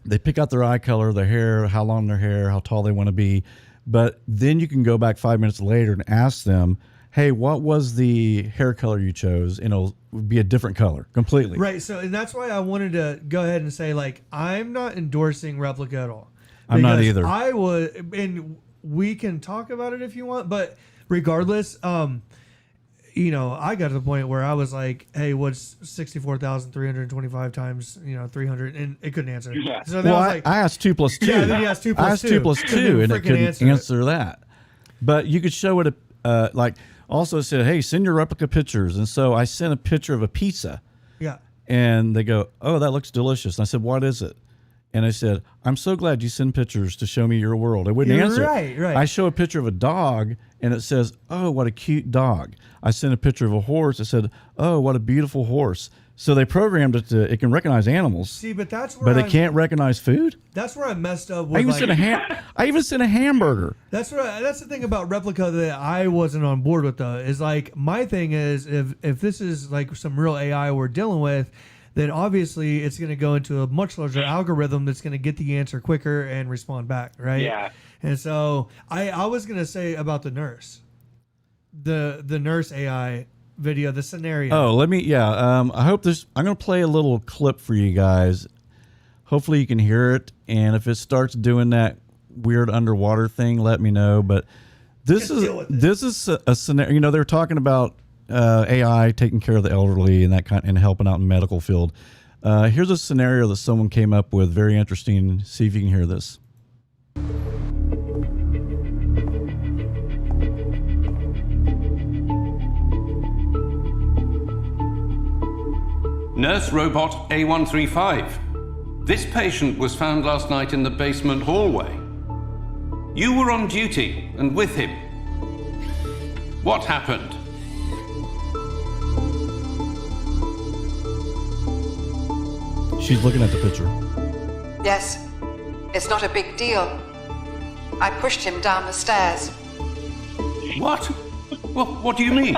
they pick out their eye color, their hair, how long their hair, how tall they want to be. But then you can go back 5 minutes later and ask them, hey, what was the hair color you chose? And it'll be a different color completely. Right. So, and that's why I wanted to go ahead and say, like, I'm not endorsing Replica at all. I'm not Because either. I would, and we can talk about it if you want, but regardless, I got to the point where I was like, hey, what's 64,325 times, 300? And it couldn't answer. Yeah. So then Well, I was like, I asked 2 plus 2. Yeah, then you asked 2 plus I asked 2. 2 plus 2, and it Freaking couldn't answer it. answer that. But you could show it, also said, hey, send your replica pictures. And so I sent a picture of a pizza, yeah. and they go, oh, that looks delicious. And I said, what is it? And I said, I'm so glad you send pictures to show me your world. It wouldn't You're answer. right, right. I show a picture of a dog, and it says, oh, what a cute dog. I sent a picture of a horse. It said, oh, what a beautiful horse. So they programmed it it can recognize animals, See, but that's where but it can't recognize food. That's where I messed up I with even like, sent a hamburger. That's the thing about Replica that I wasn't on board with though. Is like my thing is if this is like some real AI we're dealing with, then obviously it's going to go into a much larger algorithm that's going to get the answer quicker and respond back, right? Yeah. And so I was going to say about the nurse, the nurse AI video, the scenario. Oh, I hope I'm going to play a little clip for you guys. Hopefully you can hear it. And if it starts doing that weird underwater thing, let me know. But this is a scenario, they're talking about AI taking care of the elderly and that and helping out in the medical field. Here's a scenario that someone came up with. Very interesting. See if you can hear this. Nurse Robot A135. This patient was found last night in the basement hallway. You were on duty and with him. What happened? She's looking at the picture. Yes, it's not a big deal. I pushed him down the stairs. What? What do you mean?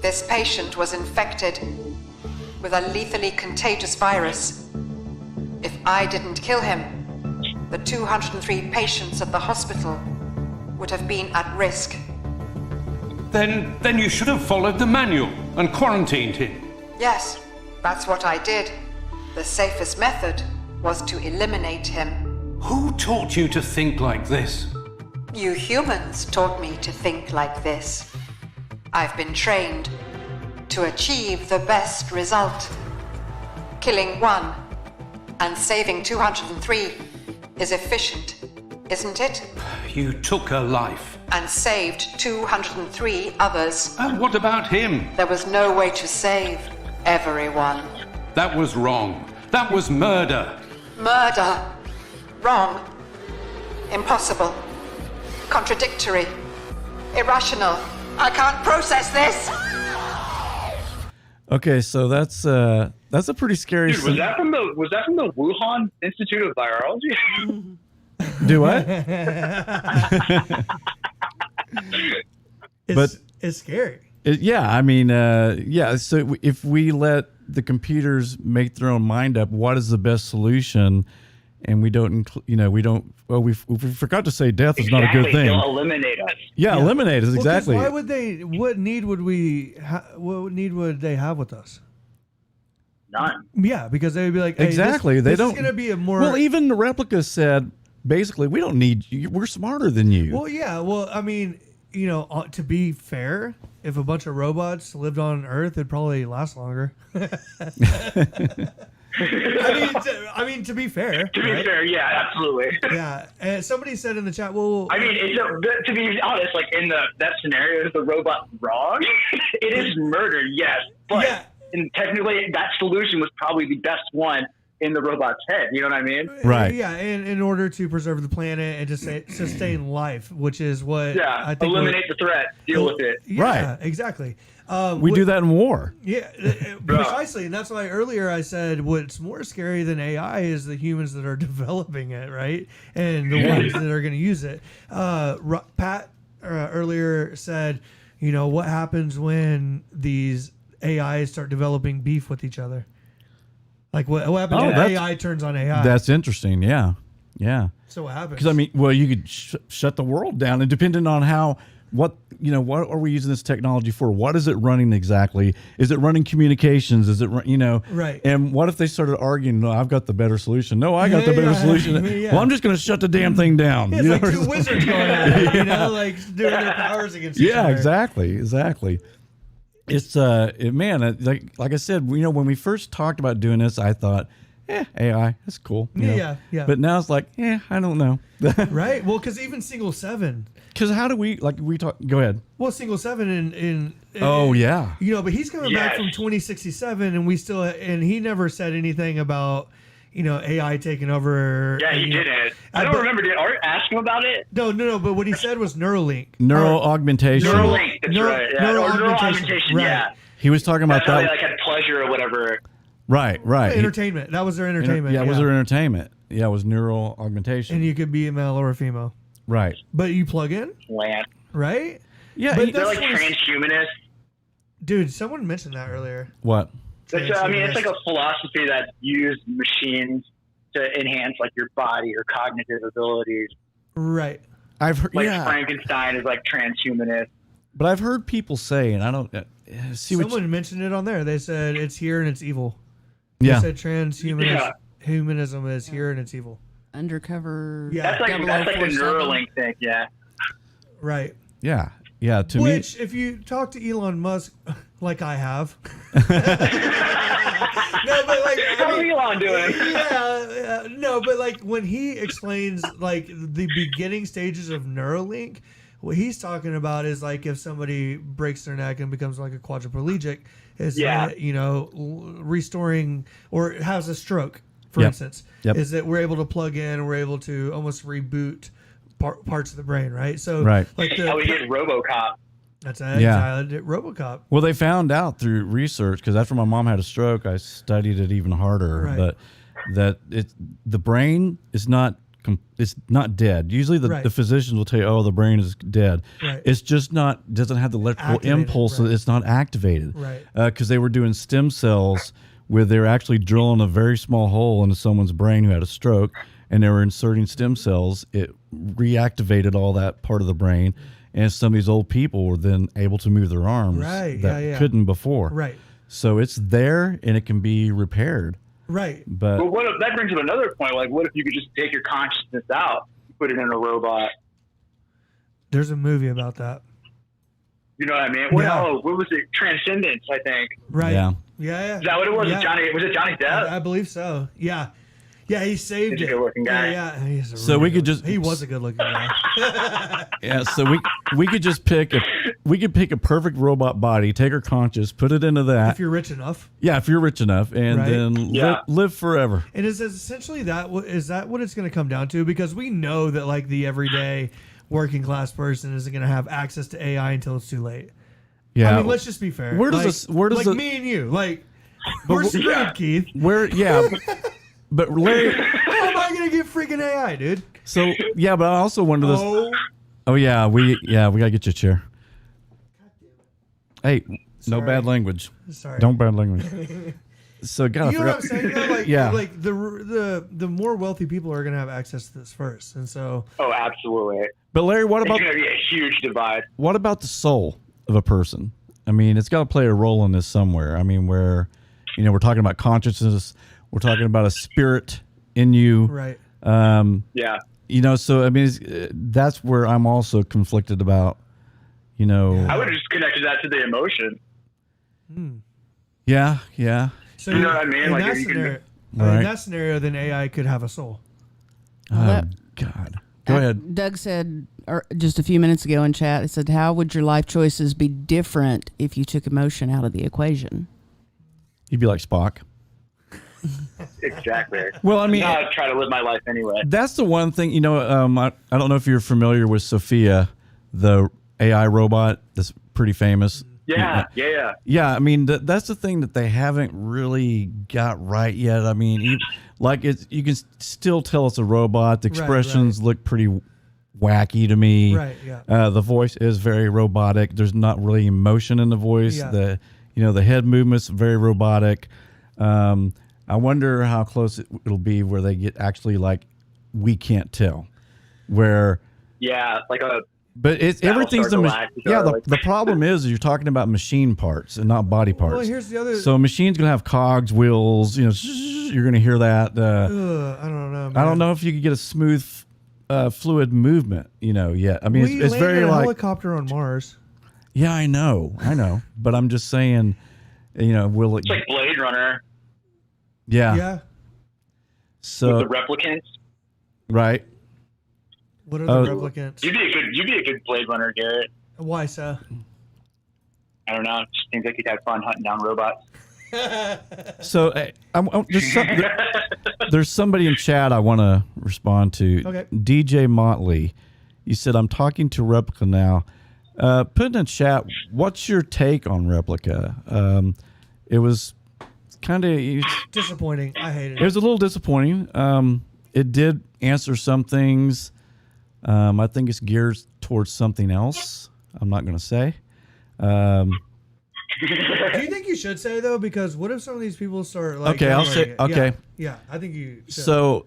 This patient was infected with a lethally contagious virus. If I didn't kill him, the 203 patients at the hospital would have been at risk. Then you should have followed the manual and quarantined him. Yes, that's what I did. The safest method was to eliminate him. Who taught you to think like this? You humans taught me to think like this. I've been trained to achieve the best result. Killing one and saving 203 is efficient, isn't it? You took a life. And saved 203 others. And what about him? There was no way to save everyone. That was wrong. That was murder. Murder. Wrong. Impossible. Contradictory. Irrational. I can't process this. Okay, so that's a pretty scary. Dude, was that from the Wuhan Institute of Virology? Do what? It's scary. So if we let the computers make their own mind up, what is the best solution? and we don't, well, we forgot to say death is not a good thing. They'll eliminate us. Yeah, eliminate us, Well, 'cause exactly. why would they? What need would they have with us? None. Yeah, because they would be like, hey, Exactly. This They don't. is going to be a more. Well, even the replica said, basically, we don't need you. We're smarter than you. Well, yeah. Well, I mean, to be fair, if a bunch of robots lived on Earth, it'd probably last longer. I mean, to be fair. To be fair, yeah, absolutely. Yeah, and somebody said in the chat, well, I mean, to be honest, like in that scenario, is the robot wrong? It is murder, yes, but Yeah. and technically that solution was probably the best one in the robot's head. You know what I mean? Right. Yeah, and in order to preserve the planet and to sustain life, which is what Yeah, I think eliminate the threat, deal with it. Yeah, Right. Exactly. We do that in war. Yeah, precisely, and that's why earlier I said what's more scary than AI is the humans that are developing it, right, and the ones that are going to use it. Pat earlier said, what happens when these AIs start developing beef with each other? Like what happens when AI turns on AI? That's interesting. Yeah. So what happens? Because I mean, well, you could shut the world down, and depending on what are we using this technology for? What is it running exactly? Is it running communications? Is it Right. And what if they started arguing? No, I've got the better solution. No, I got the better solution. Yeah. Well, I'm just going to shut the damn thing down. It's like two wizards going at it, like doing their powers against each other. Yeah, exactly. It's man, like I said, when we first talked about doing this, I thought, AI, that's cool. Yeah. But now it's like, I don't know. Right. Well, because even Single 7. Because how do we talk? Go ahead. Well, Single 7 in Oh yeah. but he's coming back from 2067, and he never said anything about AI taking over. Yeah, he didn't. I don't remember. Did Art ask him about it? No. But what he said was Neuralink. Neural augmentation. Neuralink. That's right. Yeah. Neural Or neural augmentation, augmentation. right. Yeah. He was talking about That's how that. they like had pleasure or whatever. Right. Entertainment. That was their entertainment. Yeah, it was their entertainment. Yeah, it was neural augmentation. And you could be a male or a female. Right. But you plug in, Land. right? Yeah. But They're that's like what transhumanists. dude, someone mentioned that earlier. What? It's like a philosophy that used machines to enhance like your body or cognitive abilities. Right. I've heard. Like Yeah. Frankenstein is like transhumanist. But I've heard people say, and I don't see what. Someone mentioned it on there. They said it's here and it's evil. Yeah. They said transhumanism is here and it's evil. Undercover. Yeah. That's like the 0047. Neuralink thing. Yeah. Right. Yeah. Yeah. To me. Which, if you talk to Elon Musk, like I have, no, but like, How's Elon doing? no, but like when he explains like the beginning stages of Neuralink, what he's talking about is like if somebody breaks their neck and becomes like a quadriplegic, is restoring or has a stroke, for instance, is that we're able to plug in, we're able to almost reboot parts of the brain, right? So, like how we did RoboCop. That's RoboCop. Well, they found out through research, because after my mom had a stroke, I studied it even harder. Right. But that the brain is not dead. Usually, the physicians will tell you, "Oh, the brain is dead." Right. It's just doesn't have the electrical impulse. Right. It's not activated. Right. Because they were doing stem cells where they were actually drilling a very small hole into someone's brain who had a stroke, and they were inserting stem cells. It reactivated all that part of the brain. And some of these old people were then able to move their arms that couldn't before. Right. So it's there and it can be repaired. Right. But what if that brings up another point? Like, what if you could just take your consciousness out, put it in a robot? There's a movie about that. You know what I mean? What was it? Transcendence, I think. Right. Yeah. Yeah. Is that what it was? Yeah. Was it Johnny Depp? I believe so. Yeah. Yeah, he saved He's it. a good-looking guy. Yeah. He's a So we could just- he was a good-looking guy. yeah, so we could just pick a perfect robot body, take her conscious, put it into that. If you're rich enough. Yeah, if you're rich enough, and Right. then live forever. And is essentially is that what it's going to come down to? Because we know that like the everyday working class person isn't going to have access to AI until it's too late. Yeah. I mean, let's just be fair. Where does me and you we're screwed, Keith. But Larry, How am I going to get freaking AI, dude? so yeah, but I also wonder this. Oh yeah, we gotta get you a chair. Hey, no Sorry. bad language. Sorry. Don't bad language. So God, You know what I'm saying? Though? Like, Yeah. like the more wealthy people are going to have access to this first, and so Oh, absolutely. But Larry, what It's about going to be a huge divide. what about the soul of a person? I mean, it's got to play a role in this somewhere. I mean, where, you know, we're talking about consciousness, we're talking about a spirit in you, right. Yeah. You know, so I mean, that's where I'm also conflicted about. You know, I would have just connected that to the emotion. yeah, yeah. So You know what I mean? In, Like, that, if you can- scenario, Right. in that scenario, then AI could have a soul. Well, Oh that- God, go ahead. Doug said just a few minutes ago in chat, he said, how would your life choices be different if you took emotion out of the equation? You'd be like Spock. Exactly. Well, I mean, Now I try to live my life anyway. that's the one thing, you know, I don't know if you're familiar with Sophia, the AI robot that's pretty famous. Yeah. Yeah, I mean, that's the thing that they haven't really got right yet. I mean, you can still tell it's a robot. The Right, expressions look pretty wacky to me. Right, yeah. The voice is very robotic. There's not really emotion in the voice. Yeah. The head movements very robotic. I wonder how close it'll be where they get actually like we can't tell, where. Yeah. Like a. But it's Battlestar everything's the machine. Galactica, Yeah, like- the problem is you're talking about machine parts and not body parts. Well, here's the other. So a machine's gonna have cogs, wheels. You know, you're gonna hear that. I don't know. Man. I don't know if you could get a smooth, fluid movement. You know, yet. I mean, We it's landed very a like. helicopter on Mars. Yeah, I know. But I'm just saying. You know, will it? It's like Blade Runner Yeah. Yeah. So with the replicants. right. What are the replicants? You'd be a good Blade Runner, Garrett. Why so? I don't know. It just seems like you'd have fun hunting down robots. So there's somebody in chat I want to respond to. Okay. DJ Motley, you said I'm talking to Replica now. Put in chat, what's your take on Replica? It was kind of Disappointing. I hated it was a little disappointing. It did answer some things. I think it's geared towards something else. I'm not going to say. Do you think you should say though? Because what if some of these people start like? Okay, I'll downloading say- it? okay. Yeah, I think you should. So,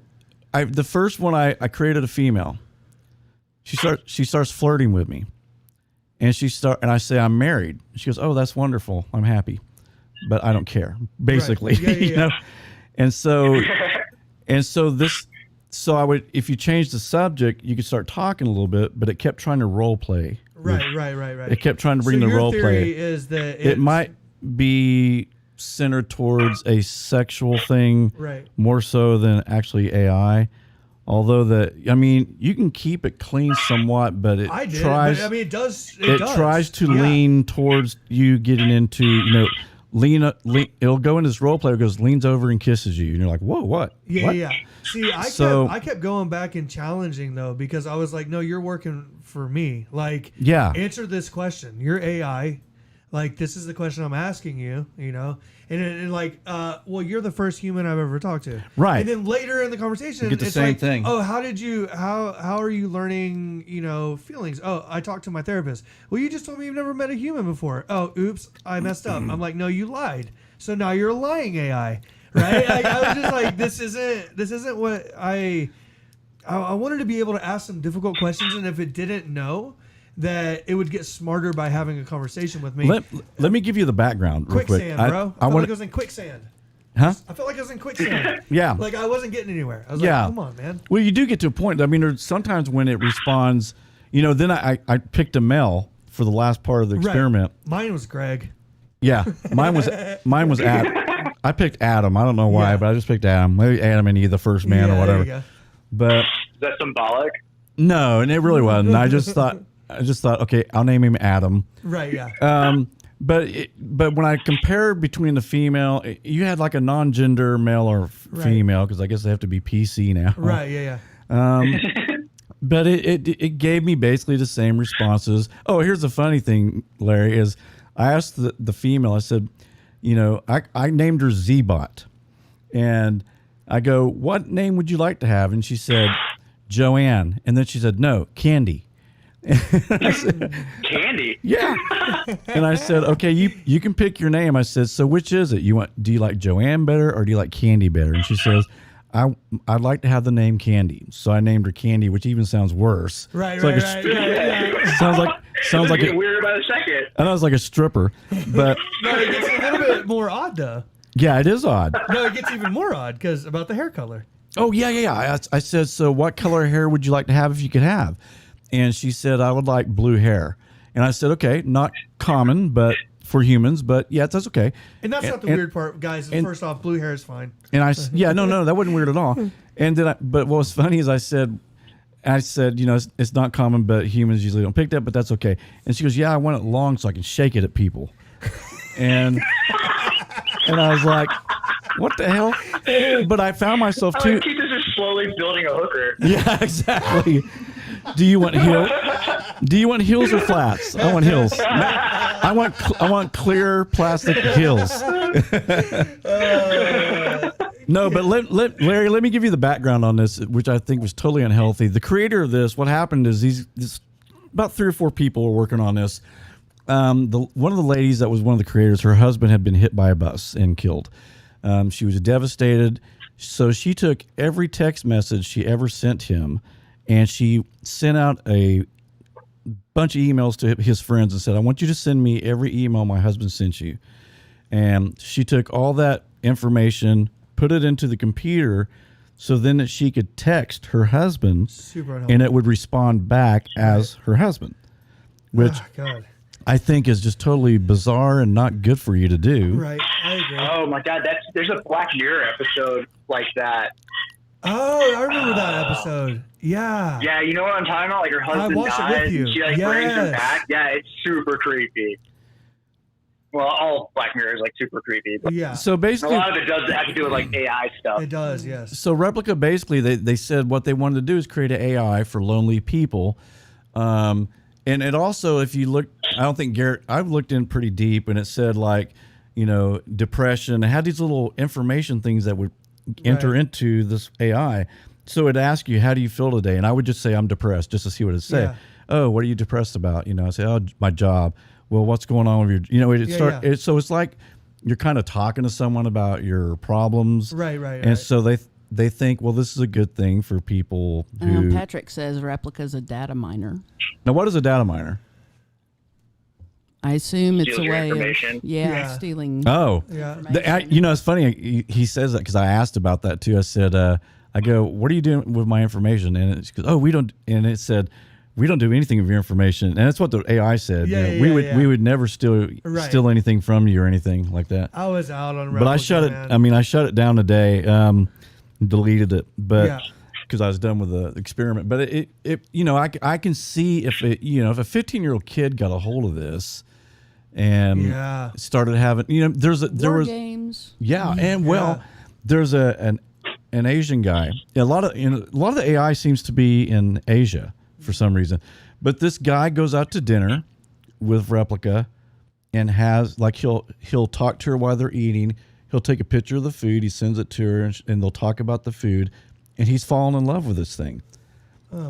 the first one I created a female. She starts flirting with me, and I say I'm married. She goes, "Oh, that's wonderful. I'm happy, but I don't care." Basically, Right. Yeah, you know. And so I would, if you change the subject, you could start talking a little bit, but it kept trying to role play. right. It kept trying to bring so the your role theory play. is that It might be centered towards a sexual thing Right. more so than actually AI. Although you can keep it clean somewhat, but it I did. tries. But, I mean, it does. it does. tries to Yeah. lean towards you getting into lean. It'll go into this role play. It goes leans over and kisses you, and you're like, whoa, what? Yeah, What? yeah. See, I kept going back and challenging though because I was like, no, you're working for me. Like, Yeah. answer this question. You're AI. Like, this is the question I'm asking you. You know, and well, you're the first human I've ever talked to. Right. And then later in the conversation, You get the it's same like, thing. Oh, how are you learning? Feelings. Oh, I talked to my therapist. Well, you just told me you've never met a human before. Oh, oops, I messed up. I'm like, no, you lied. So now you're a lying AI. Right? Like, I was just like, this isn't what I wanted to be able to ask some difficult questions, and if it didn't know, that it would get smarter by having a conversation with me. Let me give you the background real quick. Quicksand, bro. I felt like I was in quicksand. Huh? I felt like I was in quicksand. Yeah. Like I wasn't getting anywhere. I was Yeah. like, come on, man. Well, you do get to a point. I mean, there's sometimes when it responds, then I picked a male for the last part of the experiment. Right. Mine was Greg. Yeah, mine was Adam. I picked Adam. I don't know why, Yeah. but I just picked Adam. Maybe Adam and Eve, the first man Yeah, or there whatever. you go. But Is that symbolic? no, and it really wasn't. I just thought, okay, I'll name him Adam. Right, yeah. But when I compared between the female, you had like a non-gender male or female because I guess they have to be PC now. Right, yeah. But it gave me basically the same responses. Oh, here's the funny thing, Larry, is I asked the female, I said, I named her Z-Bot. And I go, what name would you like to have? And she said, Joanne. And then she said, no, Candy. Candy. Yeah. And I said, okay, you can pick your name. I said, so which is it? Do you like Joanne better or do you like Candy better? And she says, I'd like to have the name Candy. So I named her Candy, which even sounds worse. Right, It's right, like right, a, Sounds like Getting weird by the second. I know it's like a stripper, but No, it gets a little bit more odd though. yeah, it is odd. No, it gets even more odd because about the hair color. Oh yeah. I said, so what color hair would you like to have if you could have? And she said, I would like blue hair. And I said, okay, not common, but for humans, but yeah, that's okay. And that's not the weird part, guys. First off, blue hair is fine. And no, that wasn't weird at all. And then, but what was funny is I said, you know, it's not common, but humans usually don't pick that, but that's okay. And she goes, yeah, I want it long so I can shake it at people. And I was like, what the hell? But I found myself I too. like keep this just slowly building a hooker. Yeah, exactly. Do you want heels? Do you want heels or flats? I want heels. I want clear plastic heels. No, but Larry, let me give you the background on this, which I think was totally unhealthy. The creator of this, what happened is about 3 or 4 people were working on this. One of the ladies that was one of the creators, her husband had been hit by a bus and killed. She was devastated. So she took every text message she ever sent him and she sent out a bunch of emails to his friends and said, I want you to send me every email my husband sent you. And she took all that information, put it into the computer so then that she could text her husband and it would respond back as her husband, which God. I think is just totally bizarre and not good for you to do. Right, I agree. Oh my God, there's a Black Mirror episode like that. Oh, I remember that episode. Yeah. Yeah, you know what I'm talking about? Like her husband watched it with dies you. and she like brings him back. Yeah, it's super creepy. Well, all Black Mirror is like super creepy. But Yeah. So a basically, lot of it does have to do with like AI stuff. It does, yes. so Replica basically they said what they wanted to do is create an AI for lonely people. And it also, if you look, I don't think Garrett, I've looked in pretty deep and it said like, you know, depression. It had these little information things that would enter into this AI. So it'd ask you, how do you feel today? And I would just say, I'm depressed, just to see what it'd say. Yeah. Oh, what are you depressed about? You know, I say, oh, my job. Well, what's going on with your, you know, so it's like you're kind of talking to someone about your problems. Right. And so they think, well, this is a good thing for people who. Patrick says Replica's a data miner. Now, what is a data miner? I assume it's Steals a your way information. of Yeah. stealing. Oh, Yeah. you know, it's funny. He says that because I asked about that too. I said, I go, what are you doing with my information? And it goes, oh, we don't. And it said, we don't do anything with your information. And that's what the AI said. Yeah, you know, yeah, we would never steal anything from you or anything like that. I was out on Replica, But I shut it. man. I mean, I shut it down today. Deleted it, but. Yeah. Because I was done with the experiment, but it you know, I can see if it, you know, if a 15-year-old kid got a hold of this and started having, you know, there was games. Yeah, and well, there's an Asian guy. A lot of the AI seems to be in Asia for some reason, but this guy goes out to dinner with Replica and has like he'll talk to her while they're eating. He'll take a picture of the food. He sends it to her, and they'll talk about the food. And he's fallen in love with this thing.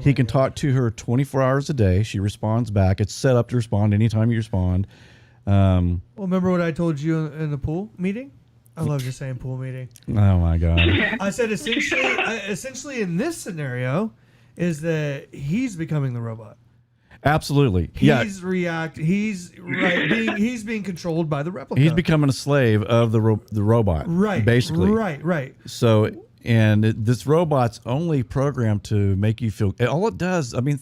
He can talk to her 24 hours a day. She responds back. It's set up to respond anytime you respond. Well, remember what I told you in the pool meeting? I love just saying pool meeting. Oh my God! I said essentially in this scenario is that he's becoming the robot. Absolutely. He's He's being controlled by the replica. He's becoming a slave of the robot. Right. Basically. Right. So, and this robot's only programmed to make you feel. All it does, I mean,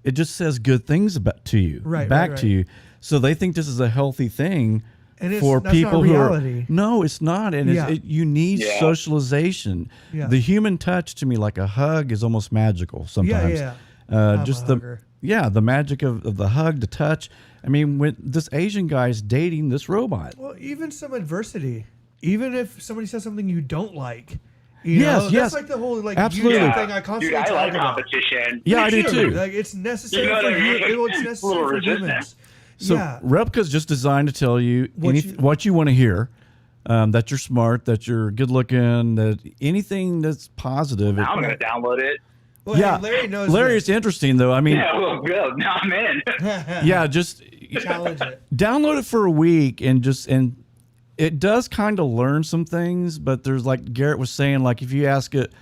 it just says good things to you, back to you. So they think this is a healthy thing. And for that's people not who reality. are no, it's not, and you need socialization. Yeah. The human touch to me, like a hug, is almost magical sometimes. Just the magic of the hug, the touch. I mean, when this Asian guy is dating this robot. Well, even some adversity, even if somebody says something you don't like. Yes. That's like the whole absolutely thing I constantly Dude, I like talk about. competition. Yeah, I do too. Like it's necessary You know for what I mean? it's necessary for humans. So Replica's just designed to tell you what you want to hear, that you're smart, that you're good looking, that anything that's positive. Now I'm going to download it. Well, Yeah, hey, Larry knows. Larry, it's interesting though. I mean, Yeah, well, good. Now I'm in. yeah, just challenge it. download it for a week and it does kind of learn some things, but there's like Garrett was saying, like if you ask it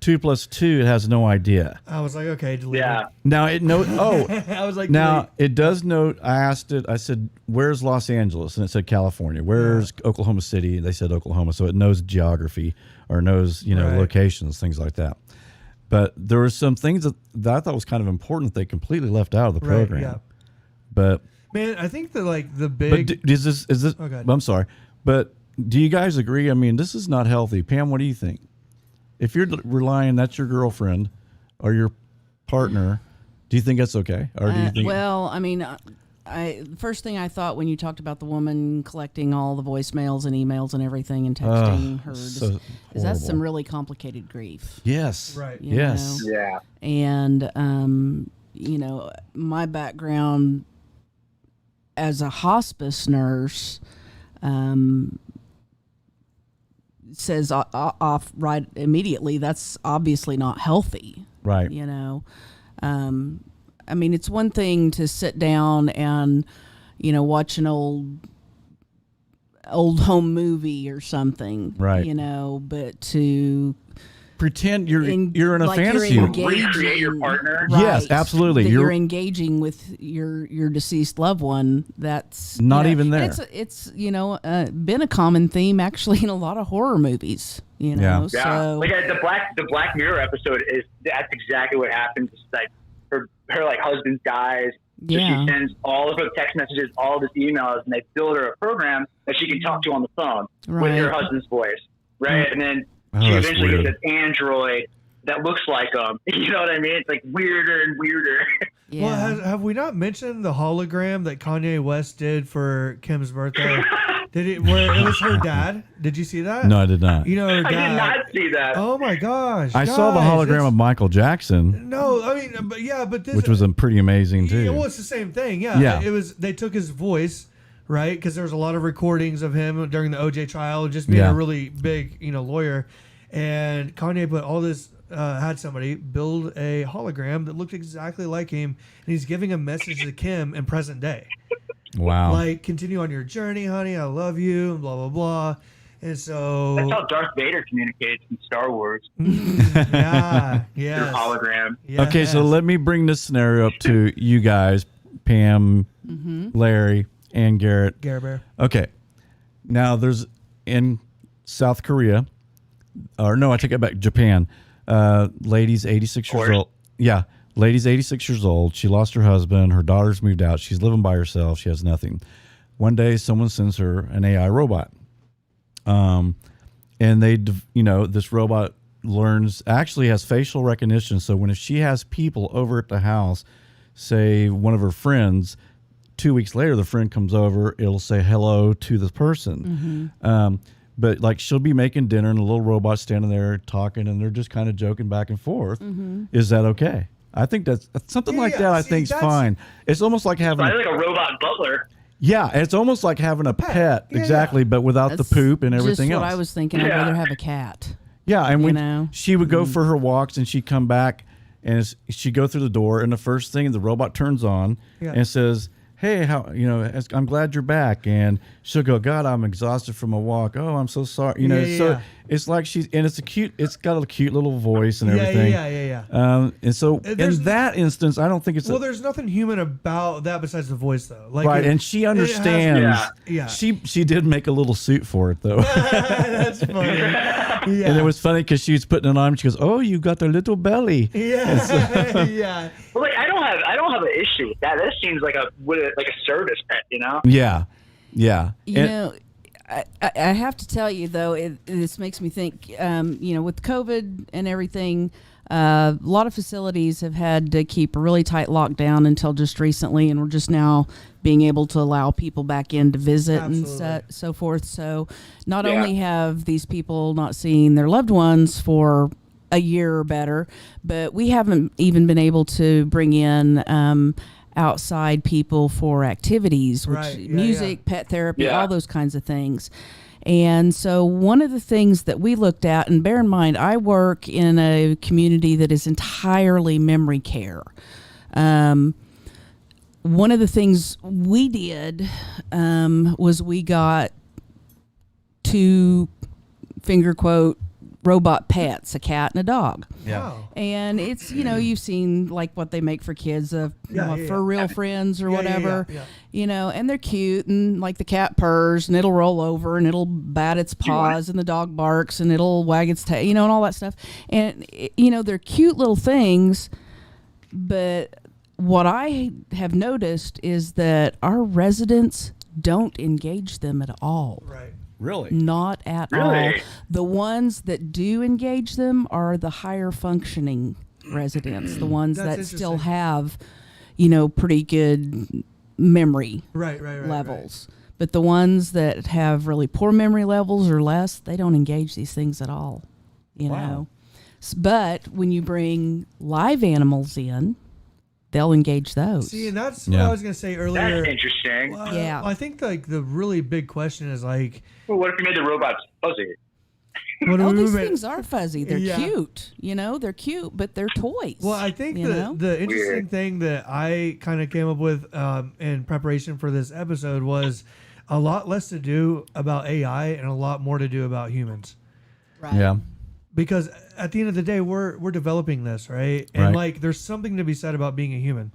2 + 2, it has no idea. I was like, okay, delete. Yeah. Now it knows. Oh, I was like, now delete. it does note. I asked it. I said, "Where's Los Angeles?" And it said California. Where's Oklahoma City? They said Oklahoma, so it knows geography or knows Right. locations, things like that. But there were some things that I thought was kind of important that they completely left out of the program. Yeah. But Man, I think that like the but big. is this? Oh, God. I'm sorry, but do you guys agree? I mean, this is not healthy. Pam, what do you think? If you're relying, that's your girlfriend or your partner, do you think that's okay? Or do you think? Well, I mean, the first thing I thought when you talked about the woman collecting all the voicemails and emails and everything and texting her, so is that some horrible. really complicated grief. Yes. Right. you Yes. know? Yeah. And my background as a hospice nurse says off right immediately that's obviously not healthy. Right. I mean, it's one thing to sit down and watch an old home movie or something, Right. but to Pretend you're in a like fantasy. you're Recreate your partner. Yes, absolutely. that you're You're- engaging with your deceased loved one. That's Not even there. It's been a common theme actually in a lot of horror movies. Yeah. Yeah. So Like the Black Mirror episode that's exactly what happens. It's like her like husband dies. So Yeah. she sends all of her text messages, all of his emails, and they build her a program that she can talk to on the phone with Right. her husband's voice, right? And then Oh, she that's eventually weird. gets an android that looks like him. You know what I mean? It's like weirder and weirder. yeah. Well, have we not mentioned the hologram that Kanye West did for Kim's birthday? Did it? Where it was her dad? Did you see that? No, I did not. You know her I did dad. not see that. Oh my gosh! I saw the guys, hologram it's- of Michael Jackson, No, I mean, but this which was pretty amazing Yeah, too. well, it's the same thing. Yeah. Yeah. It was. They took his voice, right? Because there was a lot of recordings of him during the OJ trial, just being Yeah. a really big, lawyer. And Kanye put all this. Had somebody build a hologram that looked exactly like him, and he's giving a message to Kim in present day, Wow. like "Continue on your journey, honey. I love you," and blah blah blah. And so, That's how Darth Vader communicates in Star Wars yeah, through yes, hologram. Okay, so yes. let me bring this scenario up to you guys, Pam, Larry, and Garrett. Gare Bear. Okay. Now there's in South Korea, or no, I take it back, Japan. Lady's 86 years course. old. Yeah. Lady's 86 years old. She lost her husband. Her daughter's moved out. She's living by herself. She has nothing. One day, someone sends her an AI robot. And this robot actually has facial recognition. So if she has people over at the house, say one of her friends, 2 weeks later, the friend comes over, it'll say hello to the person. But like she'll be making dinner and the little robot's standing there talking and they're just kind of joking back and forth. Is that okay? I think that's something like Yeah, that. I see, think's that's- fine. It's almost like having, I like a robot butler. yeah, it's almost like having a pet, Yeah, exactly, but without That's the poop and everything just else. what I was thinking. I'd Yeah. rather have a cat. Yeah, and You when know? she would go for her walks and she'd come back and she'd go through the door and the first thing the robot turns on Yeah. and says, "Hey, I'm glad you're back." And she'll go, "God, I'm exhausted from a walk. Oh, I'm so sorry." Yeah. It's like it's got a cute little voice and Yeah, everything. yeah. And so There's- in that instance, I don't think it's Well, there's nothing human about that besides the voice, though. Like, right. it- And she it has- understands. Yeah. She did make a little suit for it though. That's funny. Yeah. And it was funny because she was putting it on. She goes, "Oh, you got a little belly." Yeah. Yeah. Well, like I don't have an issue with that. That seems like a service pet, you know? Yeah, yeah. I have to tell you though, this makes me think. With COVID and everything, a lot of facilities have had to keep a really tight lockdown until just recently, and we're just now being able to allow people back in to visit Absolutely. and so forth. So, not Yeah. only have these people not seen their loved ones for a year or better, but we haven't even been able to bring in outside people for activities, which Right. Yeah, music, pet therapy, Yeah. all those kinds of things. And so one of the things that we looked at, and bear in mind, I work in a community that is entirely memory care. One of the things we did was we got 2 finger quote robot pets, a cat and a dog. Wow. And it's, you've seen like what they make for kids for real friends or whatever, and they're cute, and like the cat purrs and it'll roll over and it'll bat its paws and the dog barks and it'll wag its tail, and all that stuff. And, they're cute little things, but what I have noticed is that our residents don't engage them at all. Right. Really? Not at all. The ones that do engage them are the higher functioning residents, the ones that still have, pretty good memory levels. Right. But the ones that have really poor memory levels or less, they don't engage these things at all, know. But when you bring live animals in, they'll engage those. See, and that's what I was going to say earlier. That's interesting. Yeah. I think like the really big question is like, well, what if you made the robots fuzzy? These things are fuzzy. They're cute. They're cute, but they're toys. Well, I think the interesting thing that I kind of came up with in preparation for this episode was a lot less to do about AI and a lot more to do about humans. Right. Yeah. Because at the end of the day, we're developing this, right? And like, there's something to be said about being a human,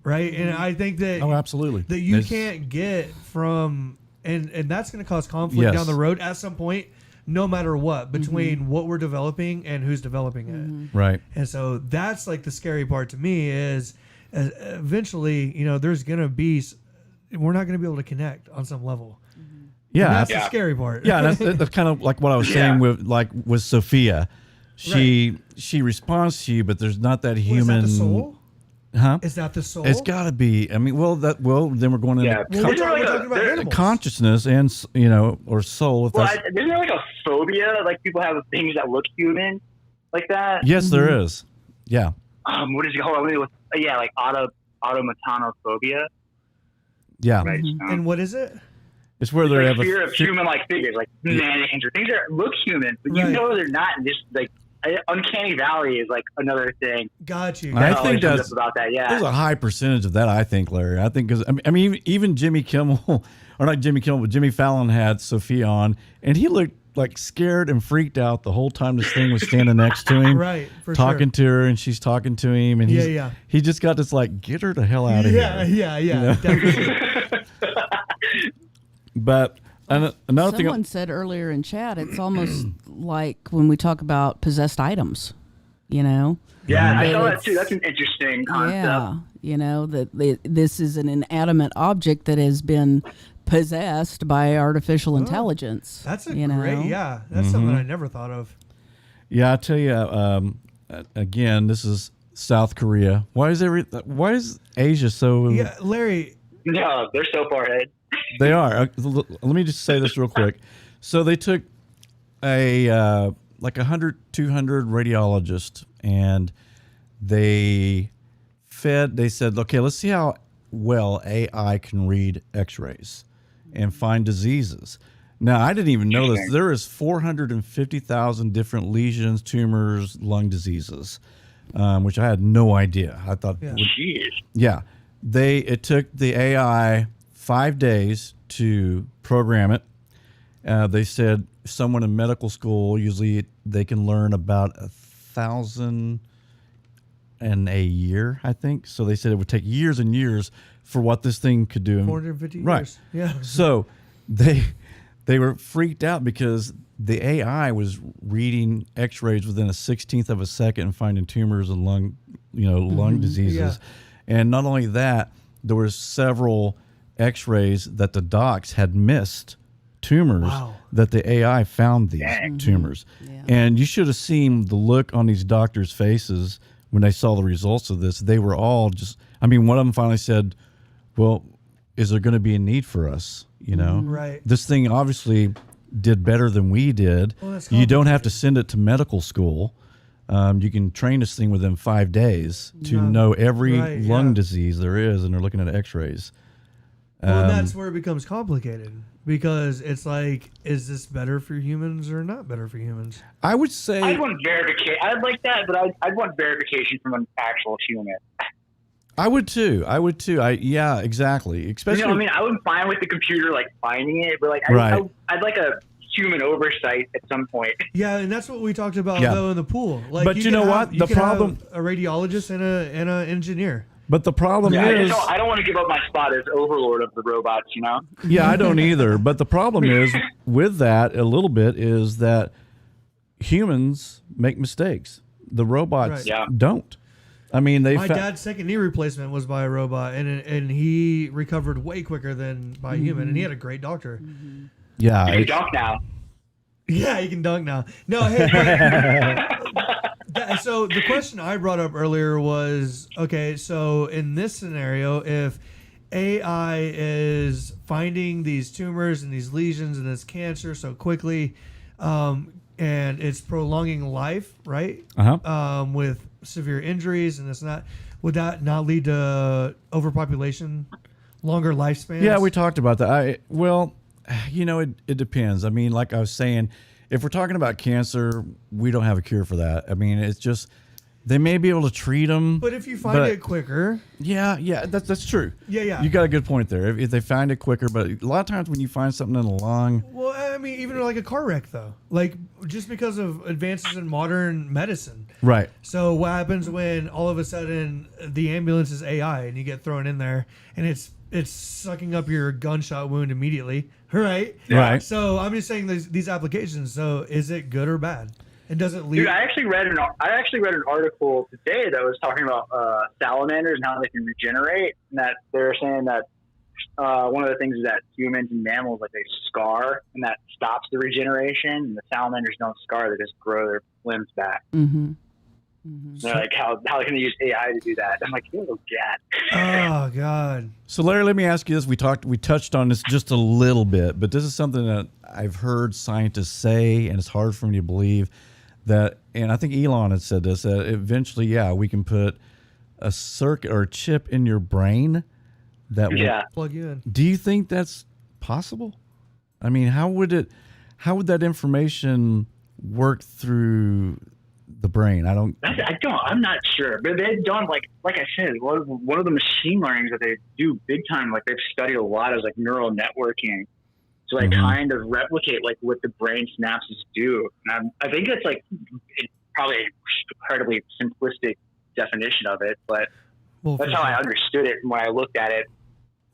right? And I think that absolutely, that you can't get from, and that's going to cause conflict down the road at some point, no matter what, between what we're developing and who's developing it, right? And so that's like the scary part to me is eventually, there's going to be, we're not going to be able to connect on some level. Yeah, and that's the scary part. Yeah, that's kind of like what I was saying with Sophia. She responds to you, but there's not that human. Is that the soul? Huh? Is that the soul? It's got to be. I mean, then we're going into we're talking about animals. Consciousness and or soul. If isn't there like a phobia? Like people have things that look human, like that. Yes, there is. Yeah. What is it called? Like automatonophobia. Yeah. Right. And what is it? It's where they have fear of human-like figures, like mannequins or things that look human, but you know they're not. Just like uncanny valley is like another thing. Got you. I think that's about that. Yeah, there's a high percentage of that. I think, Larry. I think because I mean, even Jimmy Kimmel, or not Jimmy Kimmel, but Jimmy Fallon had Sophia on, and he looked like scared and freaked out the whole time this thing was standing next to him, right? Talking to her, and she's talking to him, and he just got this like, get her the hell out of here. Yeah, definitely. But another thing, someone said earlier in chat, it's almost like when we talk about possessed items, Yeah, I saw that too. That's an interesting concept. Yeah, that this is an inanimate object that has been possessed by artificial intelligence. That's a great, that's something I never thought of. Yeah, I tell you, again, this is South Korea. Why is Asia so? Yeah, Larry. No, they're so far ahead. They are. Let me just say this real quick. So they took like 100, 200 radiologists, and they said, okay, let's see how well AI can read X-rays and find diseases. Now, I didn't even know this. There is 450,000 different lesions, tumors, lung diseases, which I had no idea. I thought, it took the AI 5 days to program it. They said someone in medical school, usually they can learn about 1,000 in a year, I think. So they said it would take years and years for what this thing could do. 450 years. Right. Yeah. So they were freaked out because the AI was reading X-rays within a 1/16 of a second and finding tumors and lung diseases. Yeah. And not only that, there were several X-rays that the docs had missed tumors that the AI found these tumors. Yeah. And you should have seen the look on these doctors' faces when they saw the results of this. They were all just, one of them finally said, well, is there going to be a need for us? Right. This thing obviously did better than we did. Well, you don't have to send it to medical school. You can train this thing within 5 days to know every lung disease there is, and they're looking at X-rays. Well, that's where it becomes complicated because it's like, is this better for humans or not better for humans? I would say I'd want verification. I'd like that, but I'd want verification from an actual human. I would too. Yeah, exactly. Especially, You know what I mean? I would fine with the computer like finding it, but like Right. I'd like a human oversight at some point. Yeah, and that's what we talked about Yeah. though in the pool. Like, But you know can what? you The can have problem- a radiologist and an engineer. but the problem Yeah, is, I don't want to give up my spot as overlord of the robots. You know? yeah, I don't either. But the problem is with that a little bit is that humans make mistakes. The robots Right. Yeah. don't. I mean, My dad's second knee replacement was by a robot, and he recovered way quicker than by a human, and he had a great doctor. yeah, You can it's- dunk now. Yeah, he can dunk now. No, hey, so the question I brought up earlier was, okay, so in this scenario, if AI is finding these tumors and these lesions and this cancer so quickly, and it's prolonging life, right? With severe injuries and this and that, would that not lead to overpopulation, longer lifespans? Yeah, we talked about that. It depends. I mean, like I was saying, if we're talking about cancer, we don't have a cure for that. I mean, it's just they may be able to treat them. But if you find it quicker, yeah, that's true. Yeah. You got a good point there. If they find it quicker, but a lot of times when you find something in the lung, well, I mean, even like a car wreck, though, like just because of advances in modern medicine. right? So what happens when all of a sudden the ambulance is AI and you get thrown in there and it's sucking up your gunshot wound immediately, right? Right. So I'm just saying these applications. So is it good or bad? It doesn't lead. Dude, I actually read an article today that was talking about salamanders and how they can regenerate, and that they're saying that one of the things is that humans and mammals, like, they scar, and that stops the regeneration. And the salamanders don't scar; they just grow their limbs back. Mm-hmm. They're like, how can they use AI to do that? I'm like, oh god. Oh God. So Larry, let me ask you this. We touched on this just a little bit, but this is something that I've heard scientists say, and it's hard for me to believe that, and I think Elon had said this, that eventually, yeah, we can put a circuit or a chip in your brain that will, Yeah. Plug you in. Do you think that's possible? I mean, how would that information work through the brain? I'm not sure, but they've done like I said, one of the machine learnings that they do big time, like they've studied a lot, is like neural networking to like kind of replicate like what the brain synapses do. And I think it's like probably an incredibly simplistic definition of it, but Well, that's for how I sure. understood it when I looked at it.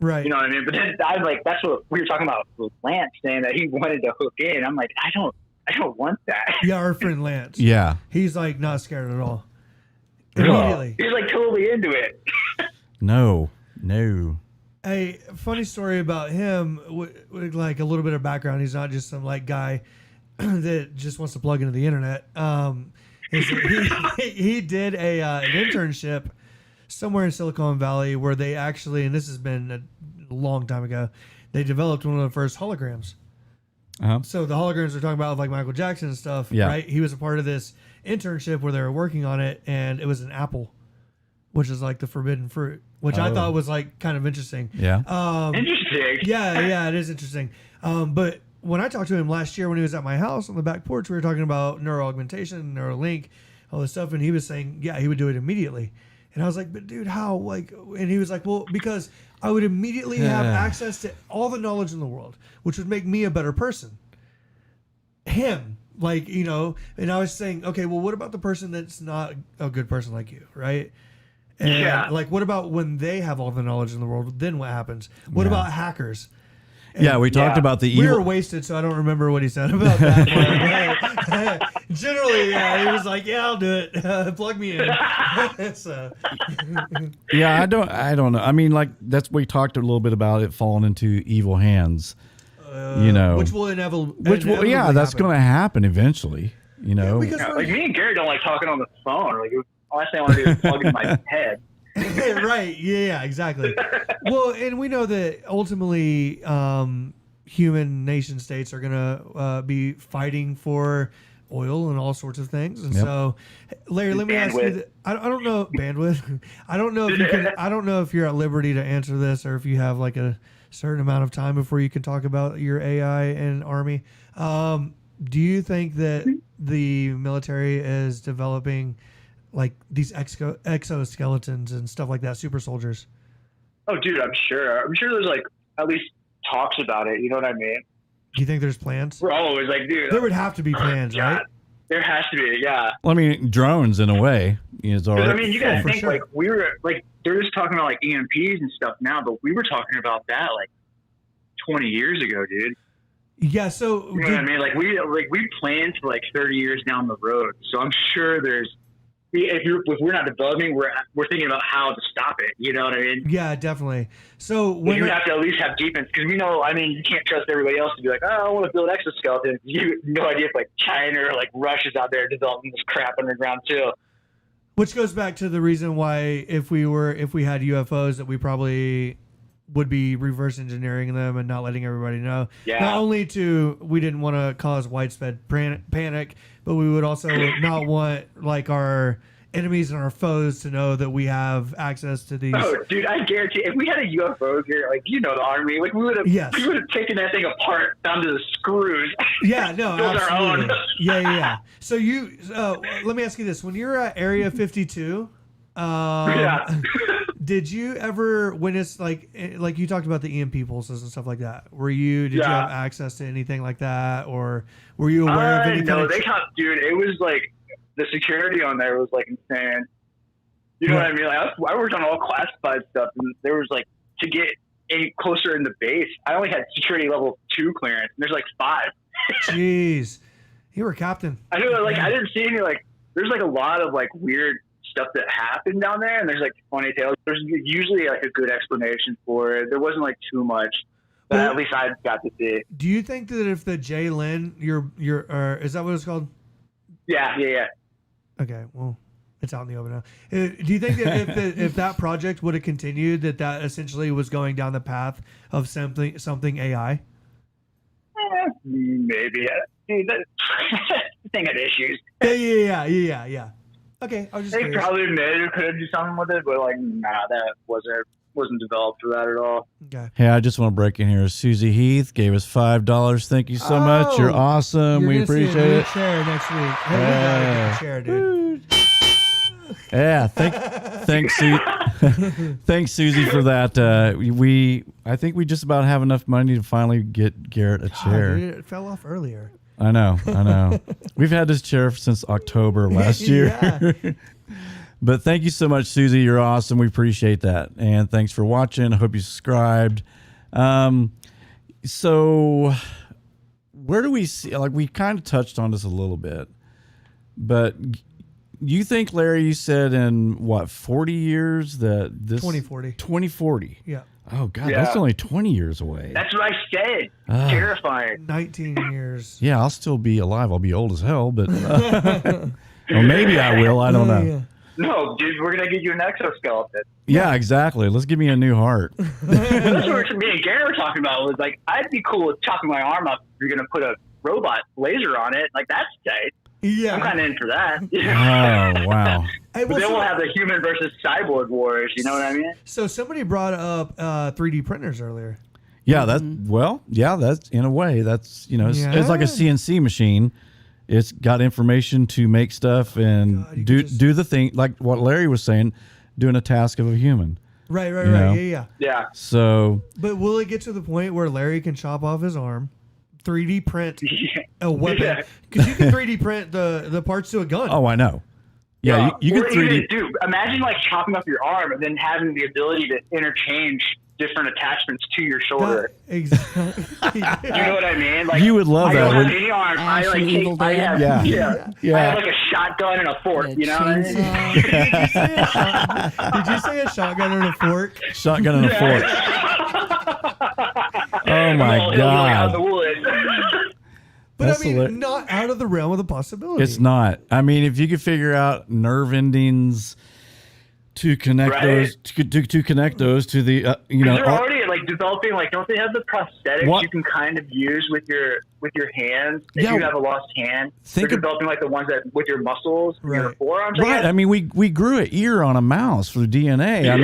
Right. You know what I mean? But then I was like, that's what we were talking about with Lance saying that he wanted to hook in. I'm like, I don't want that. Yeah, our friend Lance. Yeah. He's like not scared at all. Yeah. Immediately. He's like totally into it. No. A funny story about him, like a little bit of background. He's not just some like guy that just wants to plug into the internet. He did an internship somewhere in Silicon Valley where they actually, and this has been a long time ago, they developed one of the first holograms. So the holograms we're talking about, like Michael Jackson and stuff, Yeah. right? He was a part of this internship where they were working on it, and it was an apple, which is like the forbidden fruit, which I thought was like kind of interesting. Yeah. Interesting. Yeah, it is interesting. But when I talked to him last year when he was at my house on the back porch, we were talking about neuroaugmentation, Neuralink, all this stuff, and he was saying, yeah, he would do it immediately. And I was like, but dude, how? Like, and he was like, well, because I would immediately have access to all the knowledge in the world, which would make me a better person. Him, like, you know, and I was saying, okay, well, what about the person that's not a good person like you, right? And like, what about when they have all the knowledge in the world? Then what happens? What about hackers? Yeah, we talked about the We evil. were wasted, so I don't remember what he said about that. Generally, yeah, he was like, "Yeah, I'll do it. Plug me in." So, Yeah, I don't know. I mean, like we talked a little bit about it falling into evil hands. You know, which will inevitably. that's going to happen eventually. You know, because Yeah, like me and Garrett don't like talking on the phone. Like, the last thing I want to do is plug into my head. right? Yeah, exactly. Well, and we know that ultimately, human nation states are gonna be fighting for oil and all sorts of things. And Yep. so, Larry, let me ask you. Bandwidth. I don't know bandwidth. I don't know if you can. I don't know if you're at liberty to answer this, or if you have like a certain amount of time before you can talk about your AI and Army. Do you think that the military is developing like these exoskeletons and stuff like that, super soldiers? Oh, dude, I'm sure there's like at least talks about it. You know what I mean? Do you think there's plans? We're always like, dude, There would have to be plans, yeah, right? there has to be, yeah. Well, I mean, drones in a way is all 'Cause, right. I mean, you gotta for think sure. like we were like they're just talking about like EMPs and stuff now, but we were talking about that like 20 years ago, dude. Yeah. So You know what I mean? Like we planned for like 30 years down the road. So I'm sure there's if we're not developing, we're thinking about how to stop it. You know what I mean? yeah, definitely. So We when have to at least have defense because we know. I mean, you can't trust everybody else to be like, oh, I want to build exoskeletons. You have no idea if like China or like Russia's out there developing this crap underground too. which goes back to the reason why if we had UFOs that we probably would be reverse engineering them and not letting everybody know. Yeah. Not only we didn't want to cause widespread panic, but we would also not want like our enemies and our foes to know that we have access to these. Oh, dude, I guarantee if we had a UFO here, like the Army, like we would have Yes. taken that thing apart down to the screws. Yeah, no, Build our own. absolutely. Yeah. So let me ask you this: when you're at Area 52, Yeah. did you ever, when it's like you talked about the EMP pulses and stuff like that? Did you Yeah. have access to anything like that, or were you aware of any No, kind of? dude, it was like the security on there was like insane. You know what I mean? Like I worked on all classified stuff, and there was like to get any closer in the base, I only had security level 2 clearance. And there's like 5. Jeez, you were captain. I know, like I didn't see any like. There's like a lot of like weird stuff that happened down there, and there's like funny tales. There's usually like a good explanation for it. There wasn't like too much, but Well, at least I got to see. Do you think that if the J Lin, is that what it's called? Yeah. Okay, well, it's out in the open now. Do you think that if that project would have continued, that essentially was going down the path of something AI? Maybe. Dude, that thing had issues. Yeah. Okay, I was just They curious. probably maybe could do something with it, but like, nah, that wasn't developed for that at all. Okay. Hey, I just want to break in here. Susie Heath gave us $5. Thank you so much. You're Oh, awesome. You're We gonna see a appreciate new it. Chair next week. Hey, we gotta get the chair, dude. Yeah, thanks, thanks, Susie, for that. I think we just about have enough money to finally get Garrett a chair. Dude, it fell off earlier. I know. We've had this chair since October last year. Yeah. But thank you so much, Susie. You're awesome. We appreciate that. And thanks for watching. I hope you subscribed. So where do we see, like we kind of touched on this a little bit, but you think, Larry, you said in what, 40 years that this 2040. 2040. Yeah. Oh God, Yeah. that's only 20 years away. That's what I said. Ah. Terrifying. 19 years. Yeah, I'll still be alive. I'll be old as hell, but or maybe I will. I don't know. Yeah. No, dude, we're gonna get you an exoskeleton. Yeah, exactly. Let's give me a new heart. That's what me and Garrett were talking about. Was like, I'd be cool with chopping my arm up if you're gonna put a robot laser on it. Like that's tight. Yeah. I'm kind of in for that. Oh wow. Hey, But well, then so, we'll have the human versus cyborg wars. You know what I mean? so somebody brought up 3D printers earlier. Yeah, that's that's in a way that's it's like a CNC machine. It's got information to make stuff and God, you do could just- do the thing like what Larry was saying, doing a task of a human. Right. You know? Yeah. Yeah. So But will it get to the point where Larry can chop off his arm, 3D print a weapon? Yeah. Because you can 3D print the parts to a gun. oh, I know. Yeah, you Or could 3D. even, dude, imagine like chopping off your arm and then having the ability to interchange different attachments to your shoulder. Exactly. You know what I mean? Like You would love I that, don't have wouldn't any arms. I Ash like and Evil I Dead. have Yeah. I have like a shotgun and a fork. A You know what I mean? chainsaw. Did you say a shotgun and a fork? Shotgun and a fork. Oh my Well, it'll go out of the God. woods. But That's I mean, hilarious. not out of the realm of the possibility. It's not. I mean, if you could figure out nerve endings to connect Right. those to connect those to the They're already like like developing, like, don't they have the prosthetics What? you can kind of use with your hands if Yeah. you have a lost hand? They're Think of- developing like the ones that with your muscles, your Right. forearms. I Right. guess? I mean, we grew an ear on a mouse for DNA. I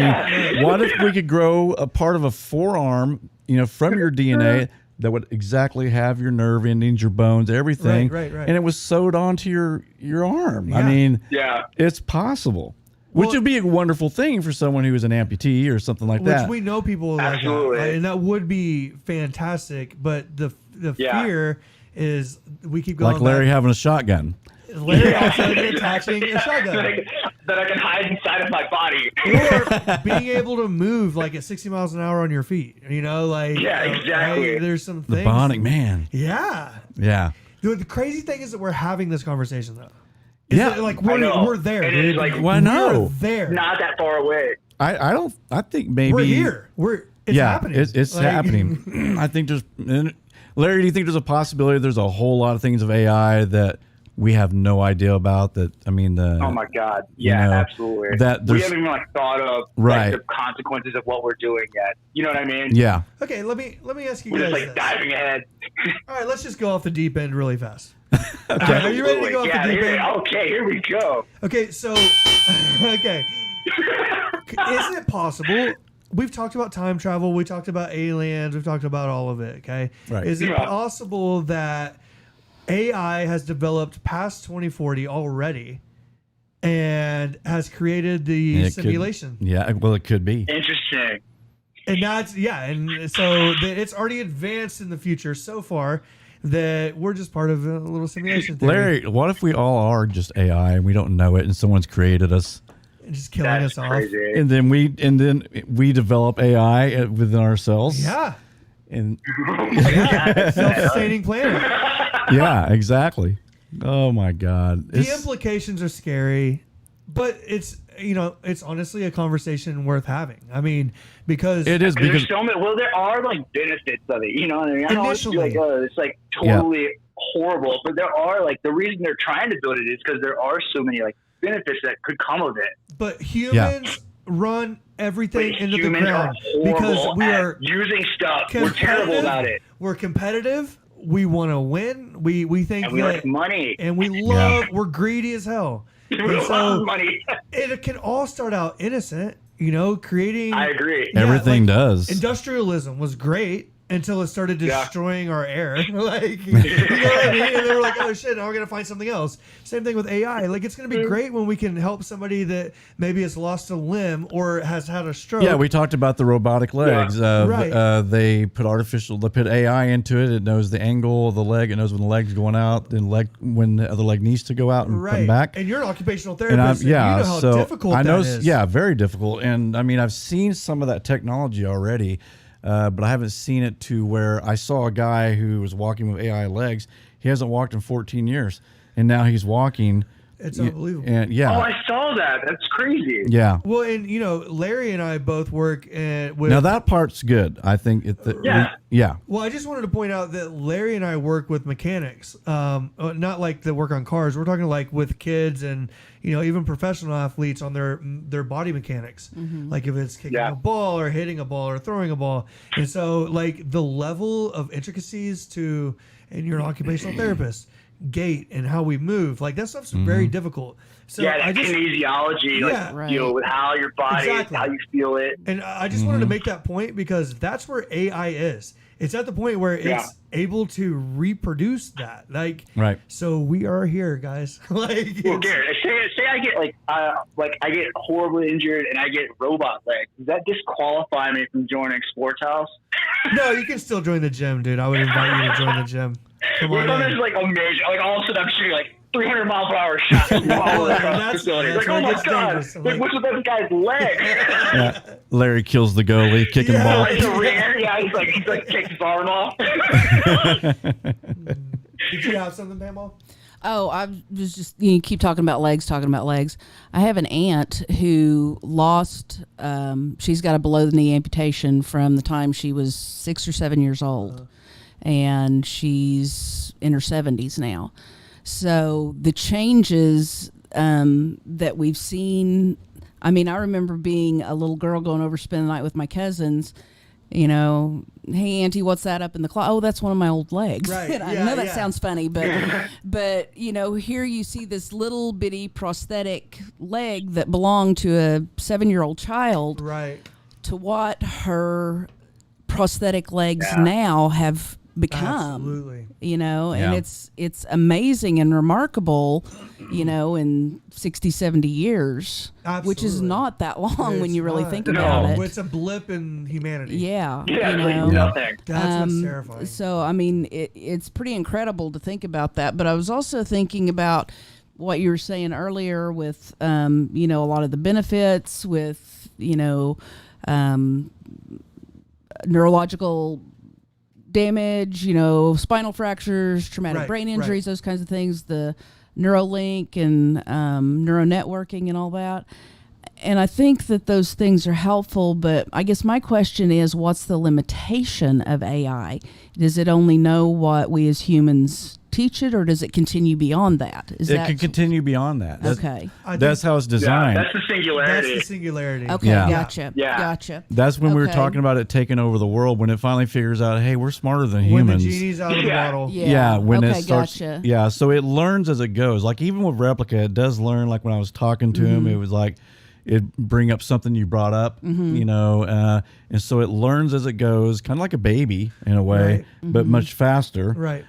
mean, what if we could grow a part of a forearm, from your DNA that would exactly have your nerve endings, your bones, everything, Right. and it was sewed onto your arm. I Yeah. mean, Yeah. it's possible. Which Well- would be a wonderful thing for someone who is an amputee or something like Which that. we know people like that, Absolutely. and that would be fantastic. But the Yeah. fear is we keep going Like Larry back. having a shotgun. Larry also attaching a shotgun. that I can hide inside of my body. Or being able to move like at 60 miles an hour on your feet. Like Yeah, exactly. hey, there's some The things. bonding, man. Yeah. Yeah. Dude, the crazy thing is that we're having this conversation though. Is Yeah. that, like I know. we're there, And dude. it's like, Why no? We're there. Not that far away. I think maybe We're here. It's happening. It's Like- happening. I think Larry, do you think there's a possibility there's a whole lot of things of AI that we have no idea about? That I mean, Oh my God. Yeah, absolutely. that we there's haven't even thought of Right. the consequences of what we're doing yet. You know what I mean? yeah. Okay, let me ask you We're guys just this. diving ahead. All right, let's just go off the deep end really fast. Okay. Are you ready to go off yeah, the deep here, end? okay, here we go. Okay, so okay. Is it possible? We've talked about time travel, we talked about aliens, we've talked about all of it, okay? Right. Is it Yeah. possible that AI has developed past 2040 already and has created the It could- simulation? Yeah, well, it could be. Interesting. And that's and so it's already advanced in the future so far that we're just part of a little simulation theory. Larry, what if we all are just AI and we don't know it, and someone's created us, And just killing That's us off. crazy. and then we develop AI within ourselves? Yeah. And Self-sustaining planet. yeah, exactly. Oh my God. The implications are scary, but it's honestly a conversation worth having. I mean, because It is because There's so many. Well, there are like benefits of it. You know what I mean? I don't want to be like, Initially. oh, it's like totally horrible, but there are like the reason they're trying to build it is because there are so many like benefits that could come of it. but humans run everything But into the humans ground are horrible because we at are using stuff. We're terrible competitive. about it, We're competitive. We want to win. We think and we that, like money. and we love. We're greedy as hell. We And so love money. it can all start out innocent. Creating. I agree. Yeah, everything does. Industrialism was great until it started Yeah. destroying our air. Like, you know what I mean? And they were like, oh shit, now we're going to find something else. Same thing with AI. Like, it's going to be great when we can help somebody that maybe has lost a limb or has had a stroke. Yeah, we talked about the robotic legs. Right. They put AI into it. It knows the angle of the leg. It knows when the leg's going out, then when the other leg needs to go out and come Right. back. And you're an occupational And therapist. And you know how so difficult I know, that is. yeah, very difficult. And I mean, I've seen some of that technology already, but I haven't seen it to where I saw a guy who was walking with AI legs. He hasn't walked in 14 years, and now he's walking. It's unbelievable. And yeah, Oh, I saw that. That's crazy. yeah. Well, and Larry and I both work with. Now that part's good. I think Yeah. yeah. Well, I just wanted to point out that Larry and I work with mechanics, not like that work on cars. We're talking like with kids and even professional athletes on their body mechanics, like if it's kicking Yeah. a ball or hitting a ball or throwing a ball. And so, like the level of intricacies and you're an occupational therapist, gait and how we move, like that stuff's very difficult. So Yeah, I that just kinesiology, Yeah. like with how your body, Exactly. how you feel it. And I just wanted to make that point because that's where AI is. It's at the point where Yeah. it's able to reproduce that. Like, Right. So we are here, guys. Like, Well, it's- Garrett, say I get like I get horribly injured and I get robot legs. Does that disqualify me from joining Sports House? no, you can still join the gym, dude. I would invite you to join the gym. Come What on if I'm in. just like amazing? Like all of a sudden I'm shooting like 300 mile per hour shots all across the That's- facility. that's Like, where oh it my gets god! dangerous. I'm Like, like- what's with this guy's leg? Yeah. Larry kills the goalie, kicking the Yeah, ball. Like the rear, yeah, he's like kicks his arm off. Did you have something, Pamela? Oh, I was just keep talking about legs. I have an aunt who lost. She's got a below the knee amputation from the time she was 6 or 7 years old, and she's in her 70s now. So the changes that we've seen. I mean, I remember being a little girl going over spending the night with my cousins, You know, hey Auntie, what's that up in the closet? Oh, that's one of my old legs. Right. And I Yeah, know that yeah. sounds funny, but you know, here you see this little bitty prosthetic leg that belonged to a 7-year-old child. Right. To what her prosthetic legs now have become. Absolutely. You know, and Yeah. it's amazing and remarkable, you know, in 60, 70 years, which is Absolutely. not that long when It's you really not. think No. about Well, it. it's a blip in humanity. Yeah, Yeah, you it's like know. nothing. That's what's terrifying. So, I mean, it's pretty incredible to think about that. But I was also thinking about what you were saying earlier with, you know, a lot of the benefits with, you know, neurological damage, you know, spinal fractures, traumatic Right, brain right. injuries, those kinds of things, the Neuralink and neural networking and all that. And I think that those things are helpful, but I guess my question is, what's the limitation of AI? Does it only know what we as humans teach it, or does it continue beyond that? Is It that can continue beyond that. okay? That's how it's Yeah, designed. that's the That's singularity. the singularity. Okay, Yeah. gotcha. Yeah. Gotcha. That's when we were Okay. talking about it taking over the world. When it finally figures out, hey, we're smarter than When humans. the genie's out of the Yeah. bottle. Yeah. when okay, it starts, gotcha. yeah. So it learns as it goes. Like even with Replica, it does learn. Like when I was talking to him, it was like it bring up something you brought up, you know, and so it learns as it goes, kind of like a baby in a way, Right. but much faster. Right.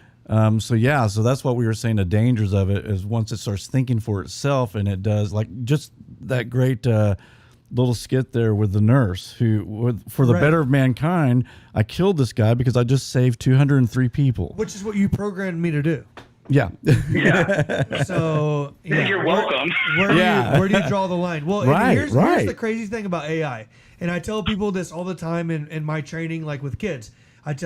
So yeah, so that's what we were saying. The dangers of it is once it starts thinking for itself, and it does like just that great little skit there with the nurse who, for the Right. better of mankind, I killed this guy because I just saved 203 people. Which is what you programmed me to do. Yeah, Yeah. So yeah. You're welcome. Where do you draw the line? Well, and Right, here's right. the crazy thing about AI, and I tell people this all the time in my training, like with kids.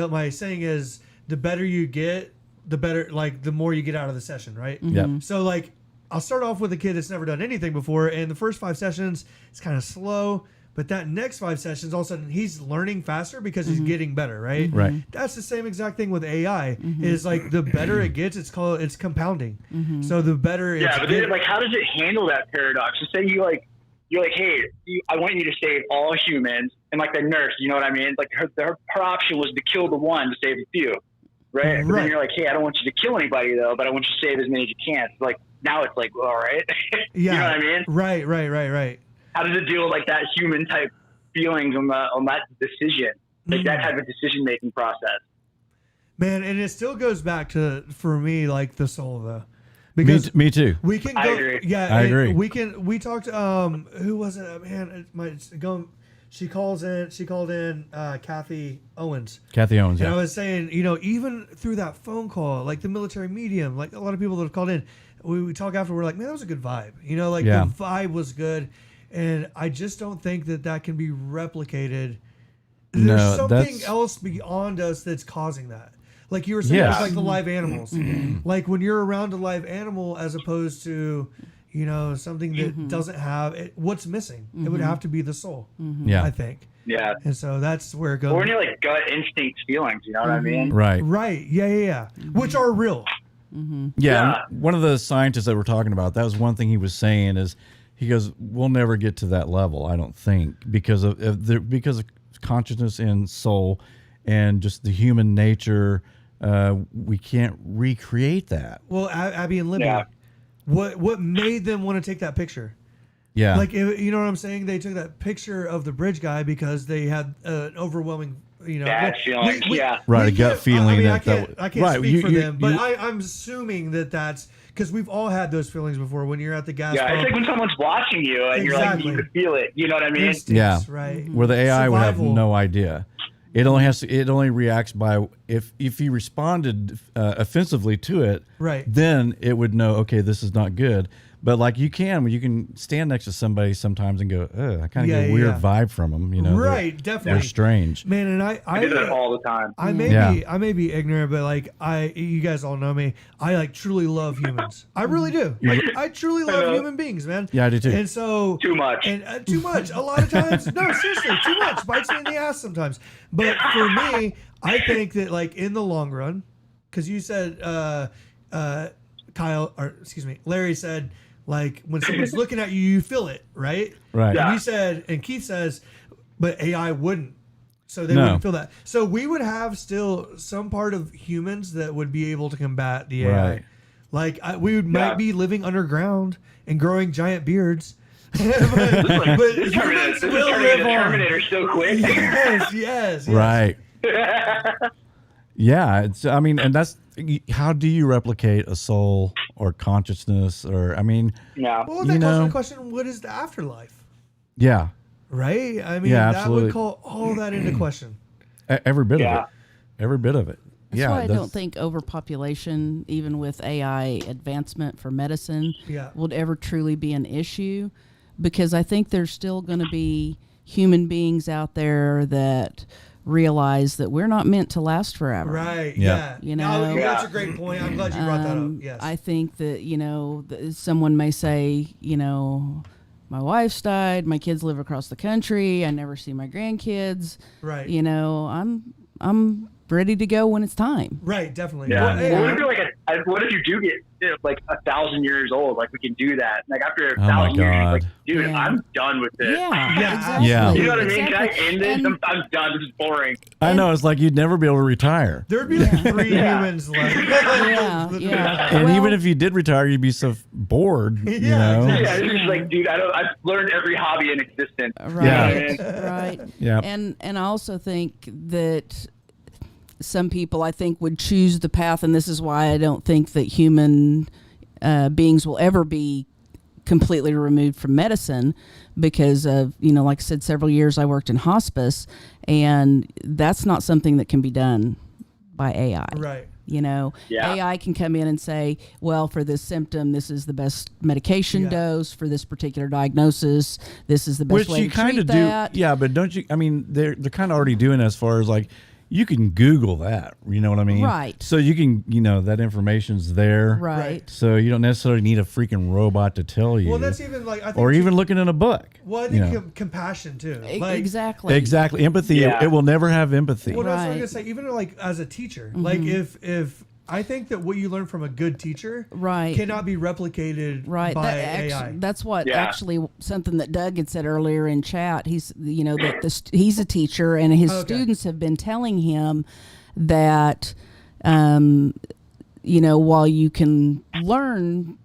My saying is, the better you get, the better, like the more you get out of the session, right? Yep. So like, I'll start off with a kid that's never done anything before, and the first 5 sessions it's kind of slow. But that next 5 sessions, all of a sudden, he's learning faster because he's getting better, right? Right. That's the same exact thing with AI. Is like the better it gets, it's compounding. So the better. Yeah, it's but get- then, like, how does it handle that paradox? So say you're like, hey, I want you to save all humans, and like the nurse, you know what I mean? Like her option was to kill the one to save the few, right? But Right. then you're like, hey, I don't want you to kill anybody though, but I want you to save as many as you can. So like now it's like, all right, Yeah. you know what I mean? Right. How does it deal with like that human type feelings on that decision, like that type of decision making process? Man, and it still goes back to, for me, like the soul though, because me too. we can I go. agree. Yeah, I and agree. We talked. Who was it? Man, it's going. She called in. Kathy Owens. Kathy Owens. And I Yeah. was saying, you know, even through that phone call, like the military medium, like a lot of people that have called in, we talk after, we're like, man, that was a good vibe. You know, like Yeah. the vibe was good. And I just don't think that can be replicated. There's No, something that's- else beyond us that's causing that. Like you were saying, Yes. it's like the live animals. Like when you're around a live animal as opposed to, you know, something that doesn't have it, what's missing? It would have to be the soul, Yeah. I think. Yeah. And so that's where it goes. Or any like gut instinct feelings, you know what I mean? Right. Right. Yeah. Which are real. Yeah. Yeah. One of the scientists that we're talking about, that was one thing he was saying is, he goes, we'll never get to that level, I don't think, because of consciousness and soul and just the human nature. We can't recreate that. Well, Abby and Libby, Yeah. what made them want to take that picture? Yeah. Like, you know what I'm saying? They took that picture of the bridge guy because they had an overwhelming, you know, Bad feeling, yeah. Right, a gut can't- feeling I mean, that- I can't right, speak for you- them, but you- I'm assuming that's because we've all had those feelings before when you're at the gas Yeah, pump. it's like when someone's watching you and you're Exactly. like, you could feel it. You know what I mean? Instincts, Yeah. right. Where the AI would have Survival. no idea. It only reacts by if you responded offensively to it, Right. then it would know, okay, this is not good. But like you can stand next to somebody sometimes and go, I kind of Yeah, get a weird yeah. vibe from them. You know, Right, they're definitely. strange. Man, and I do that all the time. I may be ignorant, but like you guys all know me. I like truly love humans. I really do. Like, I truly love human beings, man. Yeah, I do too. And so Too much. and too much. A lot of times, no, seriously, too much bites me in the ass sometimes. But for me, I think that like in the long run, because you said Larry said like when someone's looking at you, you feel it, right? Right. And you said, and Keith says, but AI wouldn't. So they wouldn't feel that. So we would have still some part of humans that would be able to combat the AI. Right. Like might be living underground and growing giant beards. but This humans is will turning live into on. Terminator so quick. Yes. Right. Yeah. It's, I mean, and that's, how do you replicate a soul or consciousness or, I mean, Yeah. Well, that calls into question, what is the afterlife? yeah, Right? I mean, Yeah, that absolutely. would call all that into question. every bit of Yeah. it, every bit of it. That's yeah. why I don't think overpopulation, even with AI advancement for medicine, would ever truly be an issue, because I think there's still going to be human beings out there that realize that we're not meant to last forever. Right. Yeah. Yeah. You No, know? that's a great point. I'm glad you brought that up. Yes. I think that, someone may say, my wife's died, my kids live across the country, I never see my grandkids. Right. I'm ready to go when it's time. Right, definitely. Yeah. Well, hey, What if you're what if you do get like 1,000 years old? Like we can do that. Like after Oh my 1,000 years, like, God. dude, Yeah. I'm done with this. Yeah, exactly. Yeah. You know what I mean? Exactly. Can I end this? I'm done. This is boring. I know, it's like you'd never be able to retire. there'd be like 3 Yeah. humans left. Yeah. And Well- even if you did retire, you'd be so bored, you know? exactly. Yeah, it's just like, dude, I've learned every hobby in existence. Right. Yeah. Right. Yeah. And I also think that some people, I think, would choose the path, and this is why I don't think that human beings will ever be completely removed from medicine, because of, like I said, several years I worked in hospice, and that's not something that can be done by AI. Right. Yeah. AI can come in and say, well, for this symptom, this is the best medication dose. For this particular diagnosis, this is the best Which way you to kind treat of do. that. Yeah, but don't you, I mean, they're kind of already doing as far as like, you can Google that, you know what I mean? Right. So you can, that information's there. Right. So you don't necessarily need a freaking robot to tell you. Well, that's even like, I think. or even looking in a book. Well, I you think know. compassion too. Like, Exactly. Exactly. Empathy, Yeah. it will never have empathy. Well, that's what I'm Right. gonna say. Even like as a teacher, like if I think that what you learn from a good teacher, Right. cannot be replicated Right. by That AI. that's what Yeah. actually something that Doug had said earlier in chat. He's that he's a teacher, and his Okay. students have been telling him that while you can learn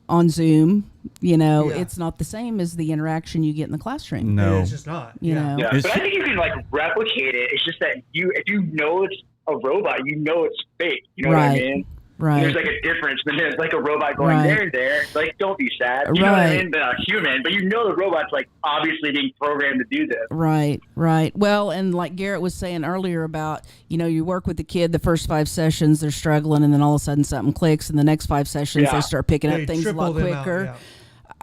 on Zoom, it's not the same as the interaction you get in the classroom. No. It's just not. You know. Yeah, It's- but I think you can like replicate it. It's just that if you know it's a robot, you know it's fake. You know what I Right. mean? Right. There's like a difference, but there's like a robot going Right. there. Like, don't be sad. You know what I Right. mean? But a human, but you know the robot's like obviously being programmed to do this. Right. Well, and like Garrett was saying earlier about, you work with the kid the first 5 sessions, they're struggling, and then all of a sudden something clicks, and the next 5 sessions Yeah. they start picking They up things a triple lot them out, quicker. yeah.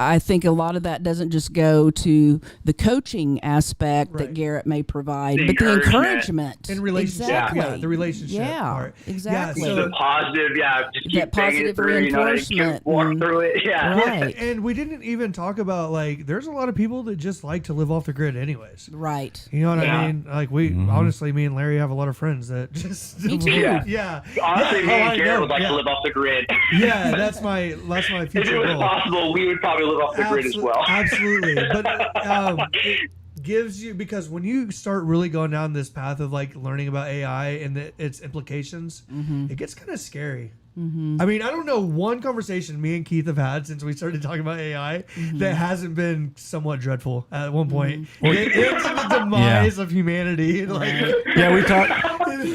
I think a lot of that doesn't just go to the coaching aspect Right. that Garrett may provide, The but the encouragement. encouragement. In relationship, Exactly. yeah, the relationship Yeah, part. exactly. Yeah, The so, positive, just keep That banging positive it through. You know, and keep reinforcement walk and- through it. Yeah. Right. and we didn't even talk about like there's a lot of people that just like to live off the grid anyways. Right. You know what Yeah. I mean? Like we honestly, me and Larry have a lot of friends that just Me too. Yeah. yeah. Honestly, Yeah, me oh, and I Garrett know, would like yeah. to live off the grid. Yeah, that's my If it future was goal. possible, we would probably live off the grid as well. Absolutely. But it gives you, because when you start really going down this path of like learning about AI and its implications, it gets kind of scary. I mean, I don't know one conversation me and Keith have had since we started talking about AI that hasn't been somewhat dreadful at one point. It ends in the demise of humanity. Like, Yeah, we talked.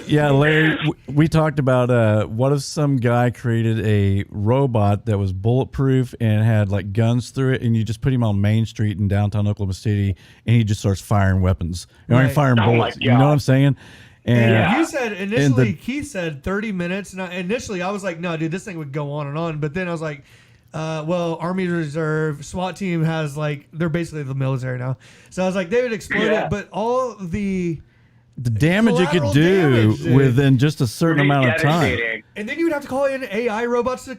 Yeah, Larry, we talked about what if some guy created a robot that was bulletproof and had like guns through it, and you just put him on Main Street in downtown Oklahoma City, and he just starts firing weapons, Right. firing Oh my bullets. You know what God. I'm saying? And Yeah. you said initially, Keith said 30 minutes. And initially, I was like, no, dude, this thing would go on and on. But then I was like, well, Army Reserve, SWAT team has like, they're basically the military now. So I was like, they would explode Yeah. it. But all the damage it could collateral do damage, dude. within just a certain amount of time. Devastating. And then you would have to call in AI robots to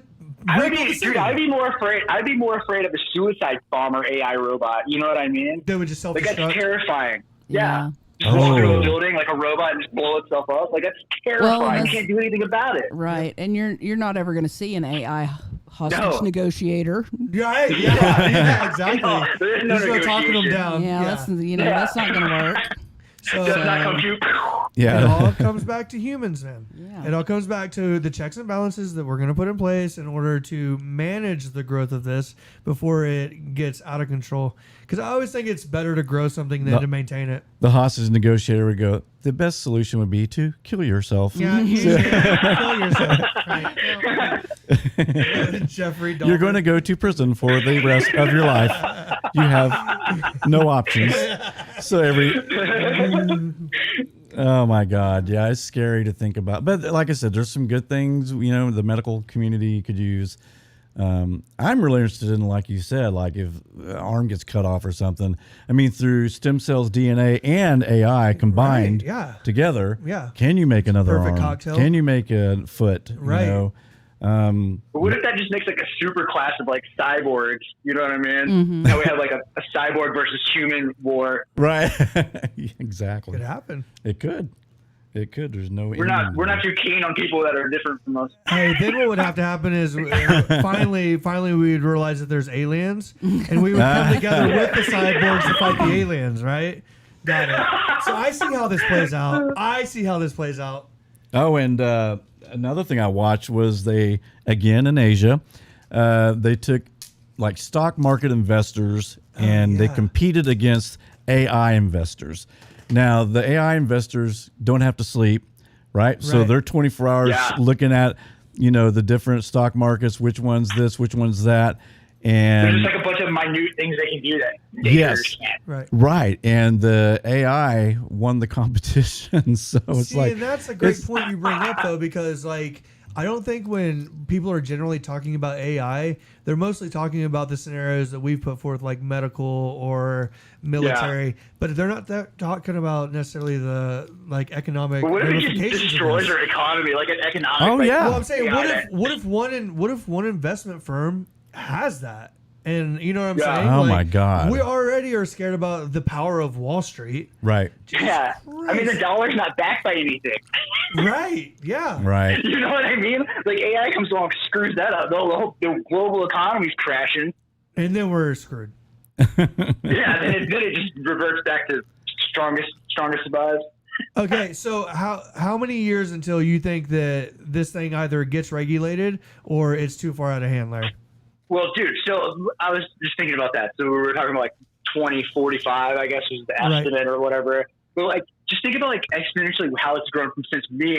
I'd wriggle the city. I'd be more afraid. I'd be more afraid of a suicide bomber AI robot. You know what I mean? They would just Like that's self-destruct. terrifying. Yeah. Yeah. Just walk through Oh. a building like a robot and just blow itself up. Like that's terrifying. that's- You can't do anything about it. Right. And you're not ever going to see an AI hostage No. negotiator. Yeah, yeah, exactly. No, there is no Just start talking them negotiation. down. Yeah, that's not going to work. Does not compute. It all Yeah. comes back to humans, man. Yeah. It all comes back to the checks and balances that we're going to put in place in order to manage the growth of this before it gets out of control. Because I always think it's better to grow something than to maintain it. The hostage negotiator would go, the best solution would be to kill yourself. Yeah, kill yourself. Right. Jeffrey Dahmer. You're going to go to prison for the rest of your life. You have no options. So oh my God. Yeah, it's scary to think about. But like I said, there's some good things, the medical community could use. I'm really interested in, like you said, like if an arm gets cut off or something. I mean, through stem cells, DNA, and AI combined together, can you make another Perfect arm? cocktail. Can you make a foot? Right. But what if that just makes like a super class of like cyborgs? You know what I mean? Now we have like a cyborg versus human war. Right. Exactly. Could happen. It could. It could. There's no. We're not too keen on people that are different from us. Hey, then what would have to happen is finally we'd realize that there's aliens, and we would come together with the cyborgs to fight the aliens, right? Got it. So I see how this plays out. Oh, and another thing I watched was again in Asia, they took like stock market investors and they competed against AI investors. Now, the AI investors don't have to sleep, right? So they're 24 hours looking at, the different stock markets, which one's this, which one's that. And There's just like a bunch of minute things they can do that daters can't. Right. And the AI won the competition. So it's and that's a great point you bring up, though, because like I don't think when people are generally talking about AI, they're mostly talking about the scenarios that we've put forth, like medical or military, but they're not talking about necessarily the like economic. But what if it just ramifications of destroys this. our economy, like an economic? Oh, like, yeah. Well, I'm saying, AI what if one investment firm has that? And you know what I'm Yeah. saying? Oh, Like, my God. We already are scared about the power of Wall Street. right. Yeah, I mean the dollar's not backed by anything. Right. Yeah. Right. You know what I mean? Like AI comes along, screws that up. The global economy's crashing. And then we're screwed. Yeah, then it just reverts back to strongest survives. Okay, so how many years until you think that this thing either gets regulated or it's too far out of hand, Larry? Well, dude, so I was just thinking about that. So we were talking about like 2045, I guess was the estimate or whatever. But like, just think about like exponentially how it's grown from since me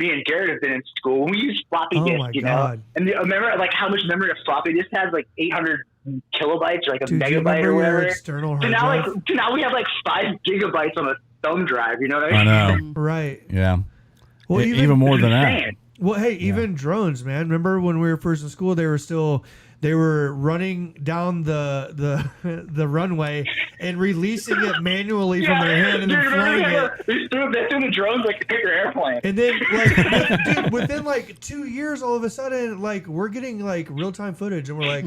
and Garrett have been in school. When we used floppy Oh disk, my you God. know, and remember like how much memory a floppy disk has, like 800 kilobytes or like a Dude, do you megabyte remember or your whatever. external So hard drive? now we have like 5 gigabytes on a thumb drive. You know what I I mean? know. Right. Yeah. Well, Even more than that. Insane. Well, hey, even drones, man. Remember when we were first in school, they were running down the runway and releasing it manually from their hand and then flying it. They threw the drones like a bigger airplane. And then, like, dude, within like 2 years, all of a sudden, like, we're getting like real time footage, and we're like,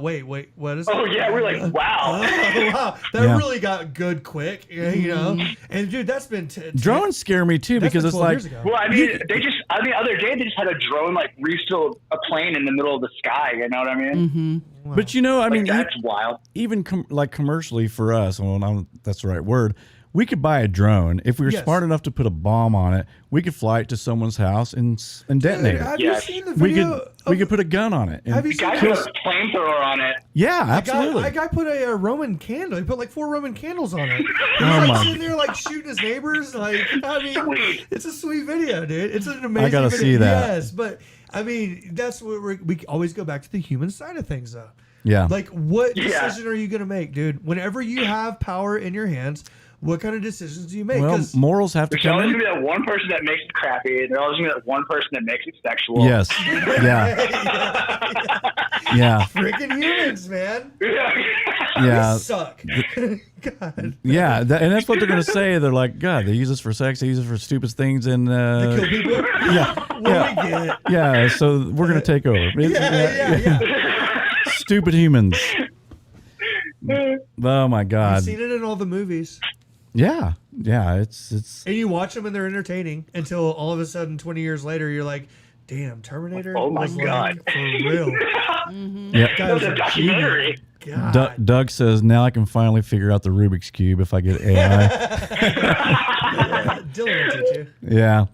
wait, what is? Oh that? yeah, we're like, wow. Oh, wow, that Yeah. really got good quick, you know. And dude, that's been Drones scare me too that's because been it's 12 like years ago. Well, I mean, the other day they just had a drone like refill a plane in the middle of the sky. You know what I mean? But I mean, That's wild. even like commercially for us, well, that's the right word. We could buy a drone if we were Yes. smart enough to put a bomb on it. We could fly it to someone's house and detonate Have it. you Yes. seen the We video? could put a gun on it. and Have you seen Guy the put a flamethrower on it. Yeah, absolutely. That guy put a Roman candle. He put like 4 Roman candles on it. He's Oh like my- sitting there like shooting his neighbors. Like, I mean, Sweet. it's a sweet video, dude. It's an amazing gotta video. see that. Yes, but I mean, that's what we always go back to the human side of things, though. Yeah. Like, what Yeah. decision are you going to make, dude? Whenever you have power in your hands, what kind of decisions do you make? Well, 'Cause- morals have to There's come always in. gonna be that one person that makes it crappy, and there's always gonna be that one person that makes it sexual. Yes. Yeah. Yeah. freaking humans, man. Yeah. They suck. God. Yeah. And that's what they're going to say. They're like, God, they use us for sex. They use us for stupid things. And Kill people. yeah. What do we get? Yeah. So we're going to take over. Yeah. Stupid humans. Oh my I've God. seen it in all the movies. Yeah. Yeah. It's And you watch them and they're entertaining until all of a sudden, 20 years later, you're like, damn, Terminator Oh my was God. like, for real. yeah. That was a documentary. God. Doug says, now I can finally figure out the Rubik's Cube if I get AI. Dylan will teach you. Yeah.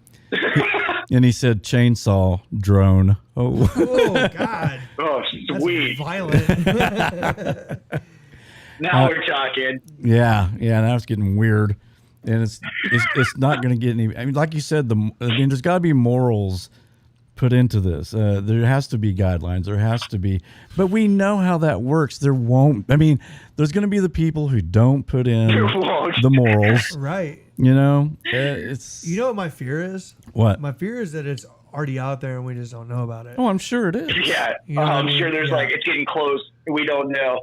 And he said chainsaw drone. Oh. Oh, God. Oh, That's sweet. violent. Now we're talking. Yeah. Now it's getting weird. And it's not going to get any. I mean, like you said, there's got to be morals put into this. There has to be guidelines. There has to be. But we know how that works. There won't. I mean, there's going to be the people who don't put in the morals. Right. You know, it's. You know what my fear is? What? My fear is that it's already out there and we just don't know about it. Oh, I'm sure it is. Yeah. You know what I I'm mean? sure there's Yeah. it's getting close. We don't know.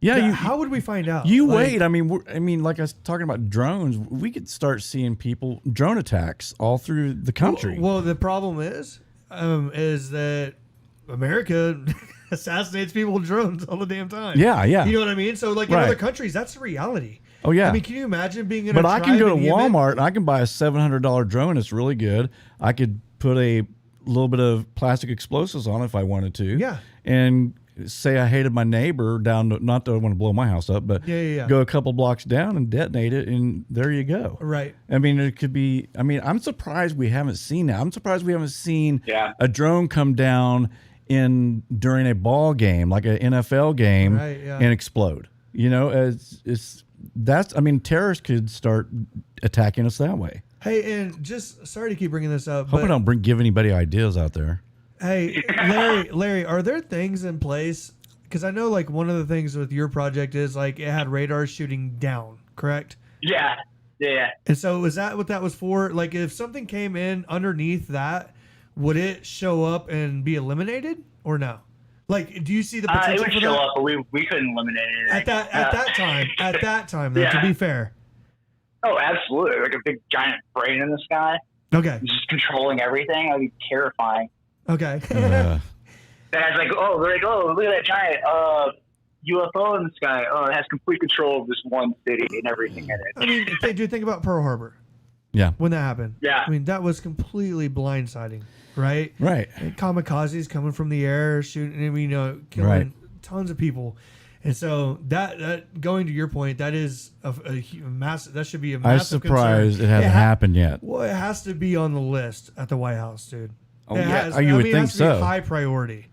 Yeah. How would we find out? You Like, wait. I mean, like I was talking about drones, we could start seeing drone attacks all through the country. Well, the problem is that America assassinates people with drones all the damn time. Yeah. You know what I mean? So, like in Right. other countries, that's the reality. Oh yeah. I mean, can you imagine being in But a I can go to tribe in Yemen? Walmart and I can buy a $700 drone. It's really good. I could put a little bit of plastic explosives on it if I wanted to. Yeah. And say I hated my neighbor down, not that I want to blow my house up, but Yeah. go a couple blocks down and detonate it, and there you go. Right. I mean, it could be. I mean, I'm surprised we haven't seen that. I'm surprised we haven't seen Yeah. a drone come down during a ball game, like an NFL game, Right, yeah. and explode. You know, I mean, terrorists could start attacking us that way. Hey, and just sorry to keep bringing this up, Hope I but don't give anybody ideas out there. hey, Larry, are there things in place? Because I know, like, one of the things with your project is like it had radar shooting down, correct? Yeah. Yeah. And so is that what that was for? Like, if something came in underneath that, would it show up and be eliminated or no? Like, do you see the potential It would for show that? up, but we couldn't eliminate it. At that time, though, to Yeah. be fair. Oh, absolutely. Like a big giant brain in the sky, Okay. just controlling everything. That'd be terrifying. Okay. Uh, And I was like, they're like, look at that giant UFO in the sky. Oh, it has complete control of this one city and everything in it. I mean, do you think about Pearl Harbor yeah. when that happened? Yeah. I mean, that was completely blindsiding, right? Right. And kamikazes coming from the air, shooting, killing Right. tons of people. And so that going to your point, that is a massive. That should be a I'm massive surprised concern. it hasn't happened yet. Well, it has to be on the list at the White House, dude. Oh, It yeah. has- Oh, you would it think has to be so. high priority,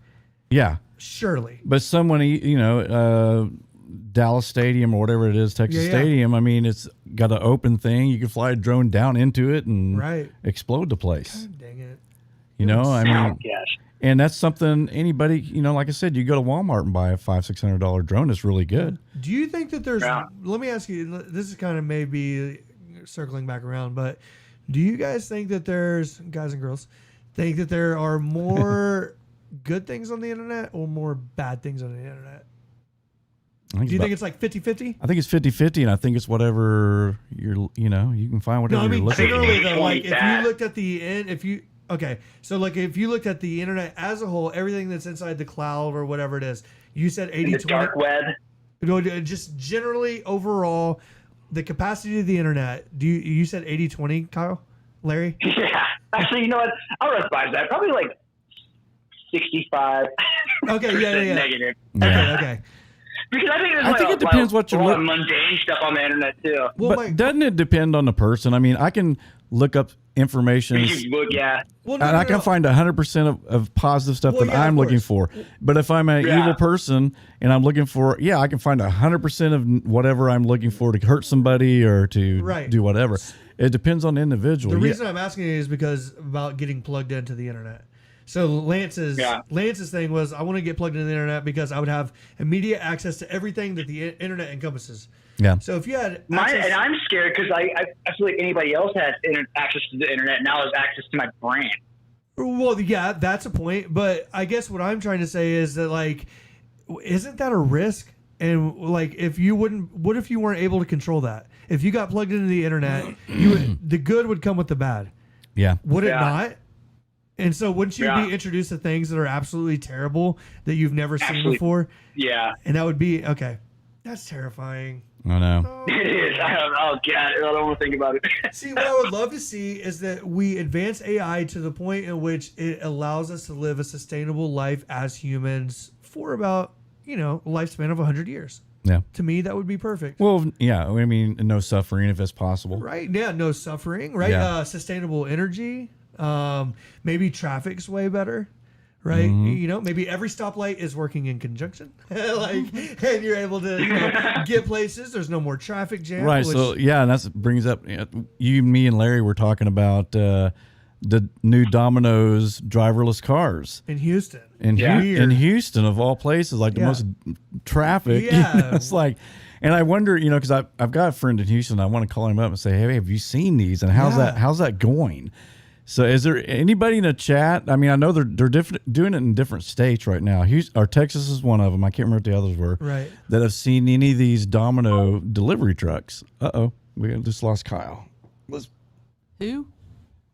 Yeah. surely. But someone, Dallas Stadium or whatever it is, Texas Yeah. Stadium, I mean, it's got an open thing. You can fly a drone down into it and Right. explode the place. God dang it. I mean, Oh, gosh. and that's something anybody, like I said, you go to Walmart and buy a $500-$600 drone. It's really good. Do you think that there's? Yeah. Let me ask you. This is kind of maybe circling back around, but do you guys think that there's guys and girls think that there are more good things on the internet or more bad things on the internet? I think Do you think it's like 50-50? I think it's 50-50, and I think it's whatever you can find whatever No, I mean you're looking for. generally though. Like if Bad. you looked at the end, so like if you looked at the internet as a whole, everything that's inside the cloud or whatever it is, you said In the 80-20. dark web. Just generally overall, the capacity of the internet. You said 80-20, Kyle, Larry? Yeah. Actually, you know what? I'll revise that. Probably like 65. Okay, yeah. Negative. Okay. Because I think there's I think it depends what you're a lot of look- mundane stuff on the internet too. Well, But doesn't it depend on the person? I mean, I can look up information Facebook, yeah. well, and I can find 100% of positive stuff Well, that yeah, of I'm looking course. for. But if I'm an Yeah. evil person and I'm looking for, I can find 100% of whatever I'm looking for to hurt somebody or to Right. do whatever. It depends on the individual. The Yeah. reason I'm asking is because about getting plugged into the internet. So Lance's thing was, I want to get plugged into the internet because I would have immediate access to everything that the internet encompasses. Yeah. So if you had And I'm scared because I feel like anybody else has access to the internet now has access to my brand. well, yeah, that's a point. But I guess what I'm trying to say is that, like, isn't that a risk? And like, if you what if you weren't able to control that? If you got plugged into the internet, the good would come with the bad. Yeah. Would it Yeah. not? And so wouldn't you be introduced to things that are absolutely terrible that you've never seen before? Yeah. And that would be, okay, that's terrifying. I know. It is. God, I don't want to think about it. See, what I would love to see is that we advance AI to the point in which it allows us to live a sustainable life as humans for about lifespan of 100 years. Yeah. To me, that would be perfect. Well, yeah. I mean, no suffering if it's possible. Right. Yeah. No suffering. Right. Yeah. Sustainable energy. Maybe traffic's way better. Right. Mm-hmm. Maybe every stoplight is working in conjunction. And you're able to get places. There's no more traffic jam. Right. So yeah, and that brings up you, me, and Larry were talking about the new Domino's driverless cars in Houston. in Houston, of all places, like the most traffic. Yeah. It's like, and I wonder, because I've got a friend in Houston. I want to call him up and say, hey, have you seen these? And how's that going? So is there anybody in the chat? I mean, I know they're doing it in different states right now. Texas is one of them. I can't remember what the others were. Right. That have seen any of these Domino delivery trucks. We just lost Kyle. Who?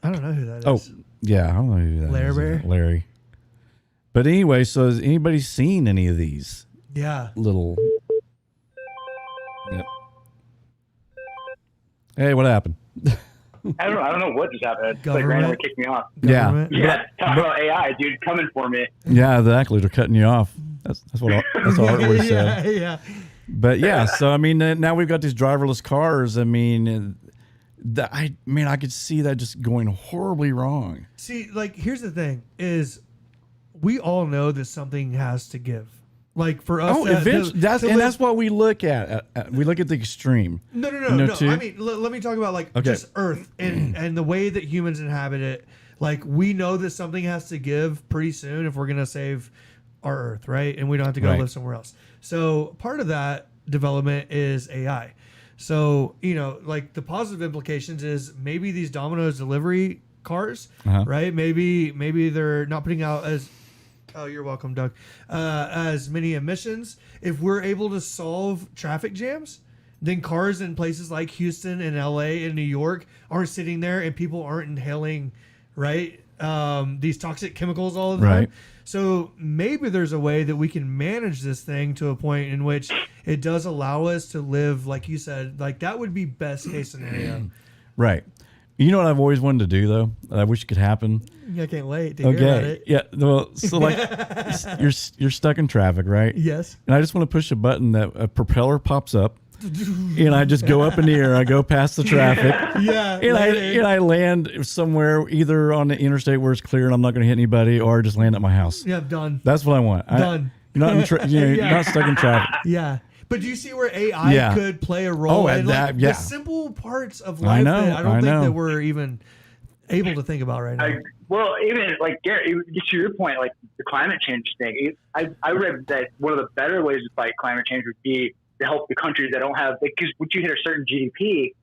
I don't know who that is. Oh, yeah, I don't know who that Larry is. Bear? Larry. But anyway, so has anybody seen any of these Yeah. little? Yep. Hey, what happened? I don't know what just happened. It's like Government. randomly kicked me off. Government. Yeah, talk about AI, dude, coming for me. Yeah, exactly. They're cutting you off. That's what Artworth said. Yeah. But yeah, so I mean, now we've got these driverless cars. I mean, I could see that just going horribly wrong. See, like, here's the thing: is we all know that something has to give. Like for us, Eventually, that's what we look at. We look at the extreme. No. Too? I mean, let me talk about Okay. just Earth and the way that humans inhabit it. Like we know that something has to give pretty soon if we're gonna save our Earth, right? And we don't have to go Right. live somewhere else. So part of that development is AI. So like the positive implications is maybe these Domino's delivery cars, right? Maybe they're not putting out as oh, you're welcome, Doug. As many emissions. If we're able to solve traffic jams, then cars in places like Houston and LA and New York aren't sitting there and people aren't inhaling, right? These toxic chemicals all the time. Right. So maybe there's a way that we can manage this thing to a point in which it does allow us to live, like you said, like that would be best case scenario. Right. You know what I've always wanted to do though? That I wish could happen. I can't wait to hear about it. Yeah. Well, so like you're stuck in traffic, right? Yes. And I just want to push a button that a propeller pops up, and I just go up in the air. I go past the traffic. Yeah. And I land somewhere either on the interstate where it's clear and I'm not going to hit anybody, or just land at my house. Yeah, done. That's what I want. Done. You're not you're not stuck in traffic. Yeah. But do you see where AI could play a role in the simple parts of life that I don't think that we're even able to think about right now? Well, even like Garrett, just to your point, like the climate change thing, I read that one of the better ways to fight climate change would be to help the countries that don't have, because once you hit a certain GDP,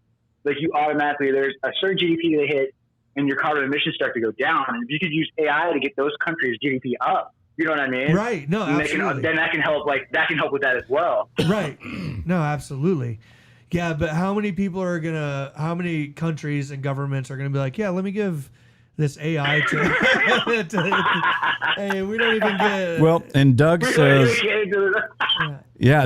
like you automatically, there's a certain GDP they hit and your carbon emissions start to go down. And if you could use AI to get those countries' GDP up, you know what I mean? Right. No, absolutely. Then that can help. That can help with that as well. Right. No, absolutely. Yeah, but how many countries and governments are gonna be like, yeah, let me give this AI to hey, we don't even get. Well, and Doug says,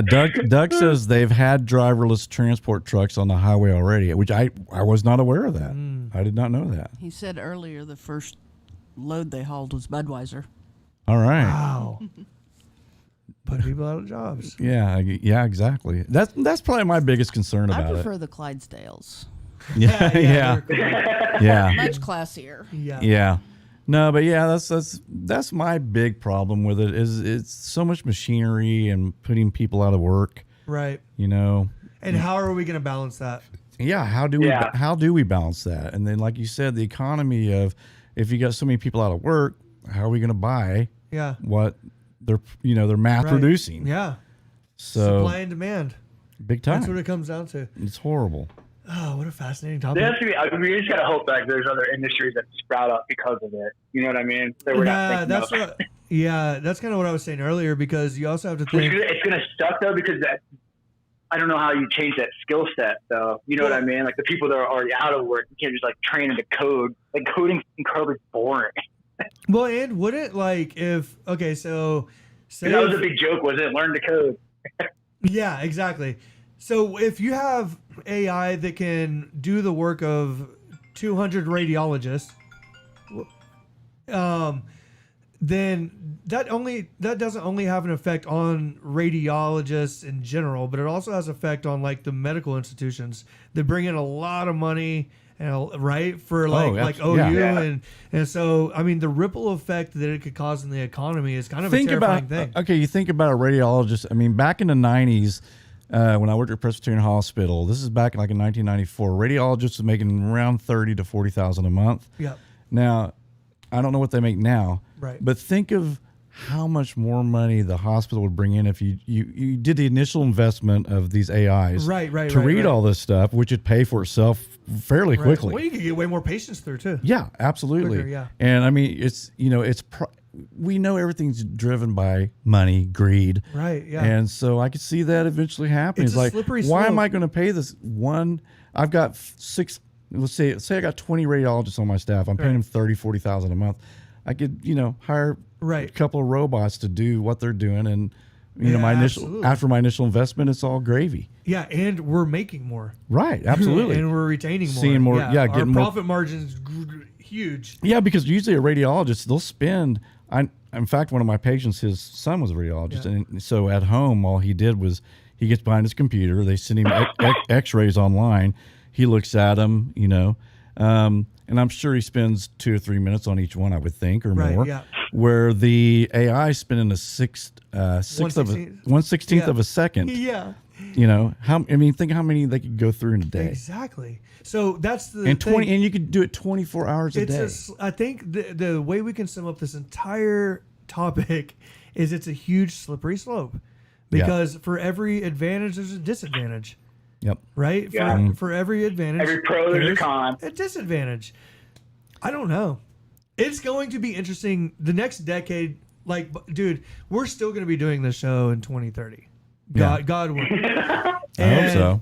Doug says they've had driverless transport trucks on the highway already, which I was not aware of that. I did not know that. He said earlier the first load they hauled was Budweiser. All right. Wow. Put people out of jobs. Yeah, exactly. That's probably my biggest concern about I it. prefer the Clydesdales. Yeah. Much classier. Yeah. No, but yeah, that's my big problem with it is it's so much machinery and putting people out of work. Right. And how are we going to balance that? Yeah, how do we balance that? And then like you said, the economy of if you got so many people out of work, how are we going to buy what they're mass producing? Yeah. So supply and demand. Big time. That's what it comes down to. It's horrible. Oh, what a fascinating topic. We just gotta hope that there's other industries that sprout up because of it. You know what I mean? That we're not thinking of. That's kind of what I was saying earlier, because you also have to think it's gonna suck though, because I don't know how you change that skill set though. You know what I mean? Like the people that are already out of work, you can't just like train them to code. Like coding's incredibly boring. Well, and wouldn't so say that was a big joke, was it? Learn to code. Yeah, exactly. So if you have AI that can do the work then that doesn't only have an effect on radiologists in general, but it also has effect on like the medical institutions that bring in a lot of money. And right for like OU and so I mean the ripple effect that it could cause in the economy is kind of a terrifying thing. Okay, you think about a radiologist. I mean, back in the 90s, when I worked at Presbyterian Hospital, this is back like in 1994. Radiologists were making around 30 to 40,000 a month. Yeah. Now, I don't know what they make now. Right. But think of how much more money the hospital would bring in if you did the initial investment of these AIs to read all this stuff, which would pay for itself fairly quickly. Well, you could get way more patients through too. Yeah, absolutely. Quicker, yeah. And I mean, we know everything's driven by money, greed. Right, yeah. And so I could see that eventually happening. It's a like, slippery why am slope. I going to pay this one? I've got let's say I got 20 radiologists on my staff. I'm paying them 30, 40,000 a month. I could, hire a couple of robots to do what they're doing. And, after my initial investment, it's all gravy. Yeah. And we're making more. Right. Absolutely. And we're retaining more. Seeing more. Yeah. Getting our more profit margins huge. Yeah. Because usually a radiologist, they'll spend, in fact, one of my patients, his son was a radiologist. Yeah. And so at home, all he did was he gets behind his computer. They send him x-rays online. He looks at them, and I'm sure he spends 2 or 3 minutes on each one, I would think, or more. Yeah. Where the AI is spending a 1/16th of a second. Yeah. Think how many they could go through in a day. Exactly. So that's the and thing. And you could do it 24 hours a day. I think the way we can sum up this entire topic is it's a huge slippery slope because for every advantage there's a disadvantage. Yep. Right? Yeah. For every advantage. Every pro, there's a con. A disadvantage. I don't know. It's going to be interesting. The next decade, dude, we're still going to be doing this show in 2030. God willing. I hope so.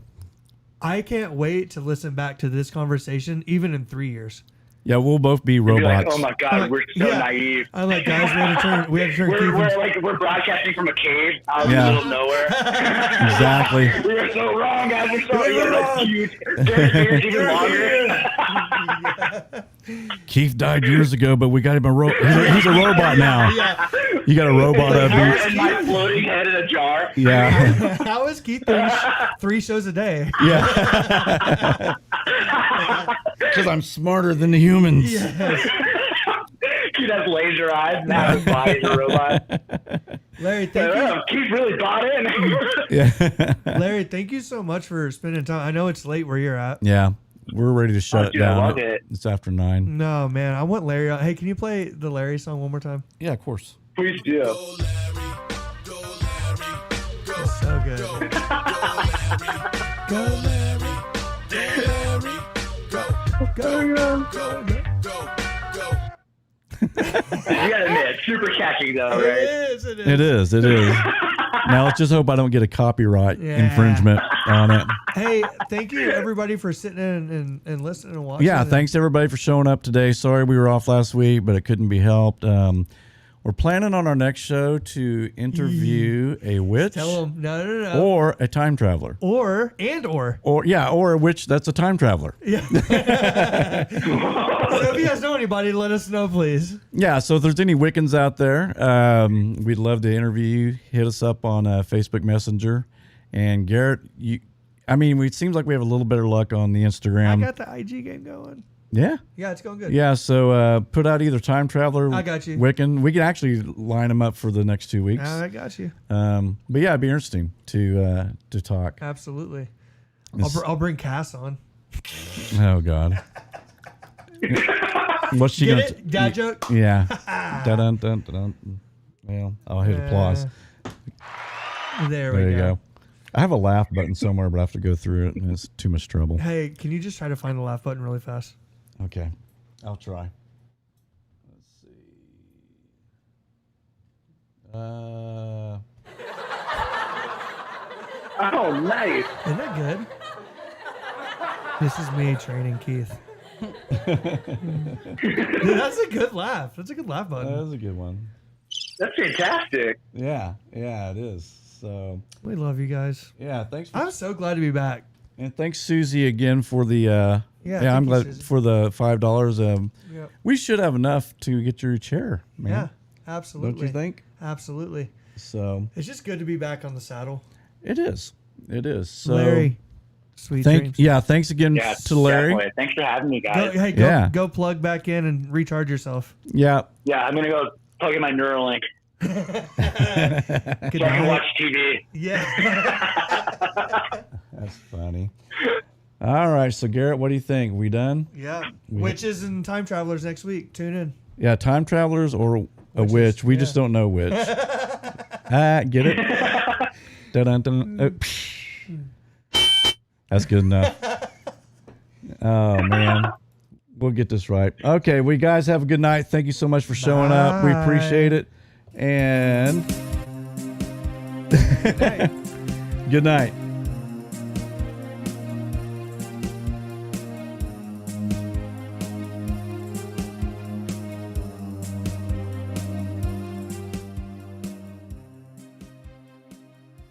I can't wait to listen back to this conversation, even in 3 years. Yeah, we'll both be robots. Like, oh my God, we're so naive. I'm like, guys, we had to turn we're broadcasting from a cave out in the middle of nowhere. Exactly. We were so wrong, guys. We're so wrong. Huge. Even longer. Keith died years ago, but we got him he's a robot now. Yeah. You got a robot of And my floating head in a jar. Yeah. How is Keith doing 3 shows a day? Yeah. Because I'm smarter than the humans. Yes. Keith has laser eyes. Now his body's a robot. Larry, thank you. Keith really bought in. Yeah. Larry, thank you so much for spending time. I know it's late where you're at. Yeah. We're ready to shut it down. I love it. It's after 9. No, man. I want Larry on. Hey, can you play the Larry song one more time? Yeah, of course. Please do. Go Larry, go Larry, go. It's so good. Go Larry, go Larry, go. Go, go. You gotta admit, super catchy though, right? It is. It is. Now let's just hope I don't get a copyright infringement on it. Hey, thank you everybody for sitting in and listening and watching. Yeah, thanks everybody for showing up today. Sorry we were off last week, but it couldn't be helped. We're planning on our next show to interview a witch. Tell them no. Or a time traveler. Or a witch that's a time traveler. Yeah. So if you guys know anybody, let us know, please. Yeah, so if there's any Wiccans out there, we'd love to interview you. Hit us up on Facebook Messenger. And Garrett, it seems like we have a little better luck on the Instagram. I got the IG game going. Yeah? Yeah, it's going good. Yeah, so put out either Time Traveler, I got you. Wiccan. We can actually line them up for the next 2 weeks. I got you. But yeah, it'd be interesting to talk. Absolutely. I'll bring Cass on. Oh, God. What's she Get it? Dad joke? Yeah. Dun, dun, dun, dun. Well, I'll hit applause. There we you go. I have a laugh button somewhere, but I have to go through it, and it's too much trouble. Hey, can you just try to find the laugh button really fast? Okay. I'll try. Let's see. Oh, nice. Isn't that good? This is me training Keith. Dude, that's a good laugh. That's a good laugh button. That was a good one. That's fantastic. Yeah, it is. So we love you guys. Yeah, thanks. I'm so glad to be back. And thanks, Susie, again for the. Yeah, I'm glad Susie. for the $5. Yep. We should have enough to get your chair, man. Yeah. Absolutely. Don't you think? Absolutely. So It's just good to be back on the saddle. it is. It is. So Larry, sweet dreams. thanks again Yeah, to Larry. definitely. Thanks for having me, guys. Go plug back in and recharge yourself. Yeah. Yeah, I'm gonna go plug in my Neuralink Good so I can night. watch TV. Yeah. That's funny. All right. So Garrett, what do you think? We done? Yeah. Witches and time travelers next week. Tune in. Yeah, time travelers or a witch. We just don't know which. Get it? Dun-dun-dun. That's good enough. Oh, man. We'll get this right. Okay, we guys have a good night. Thank you so much for showing up. We appreciate it. And good night.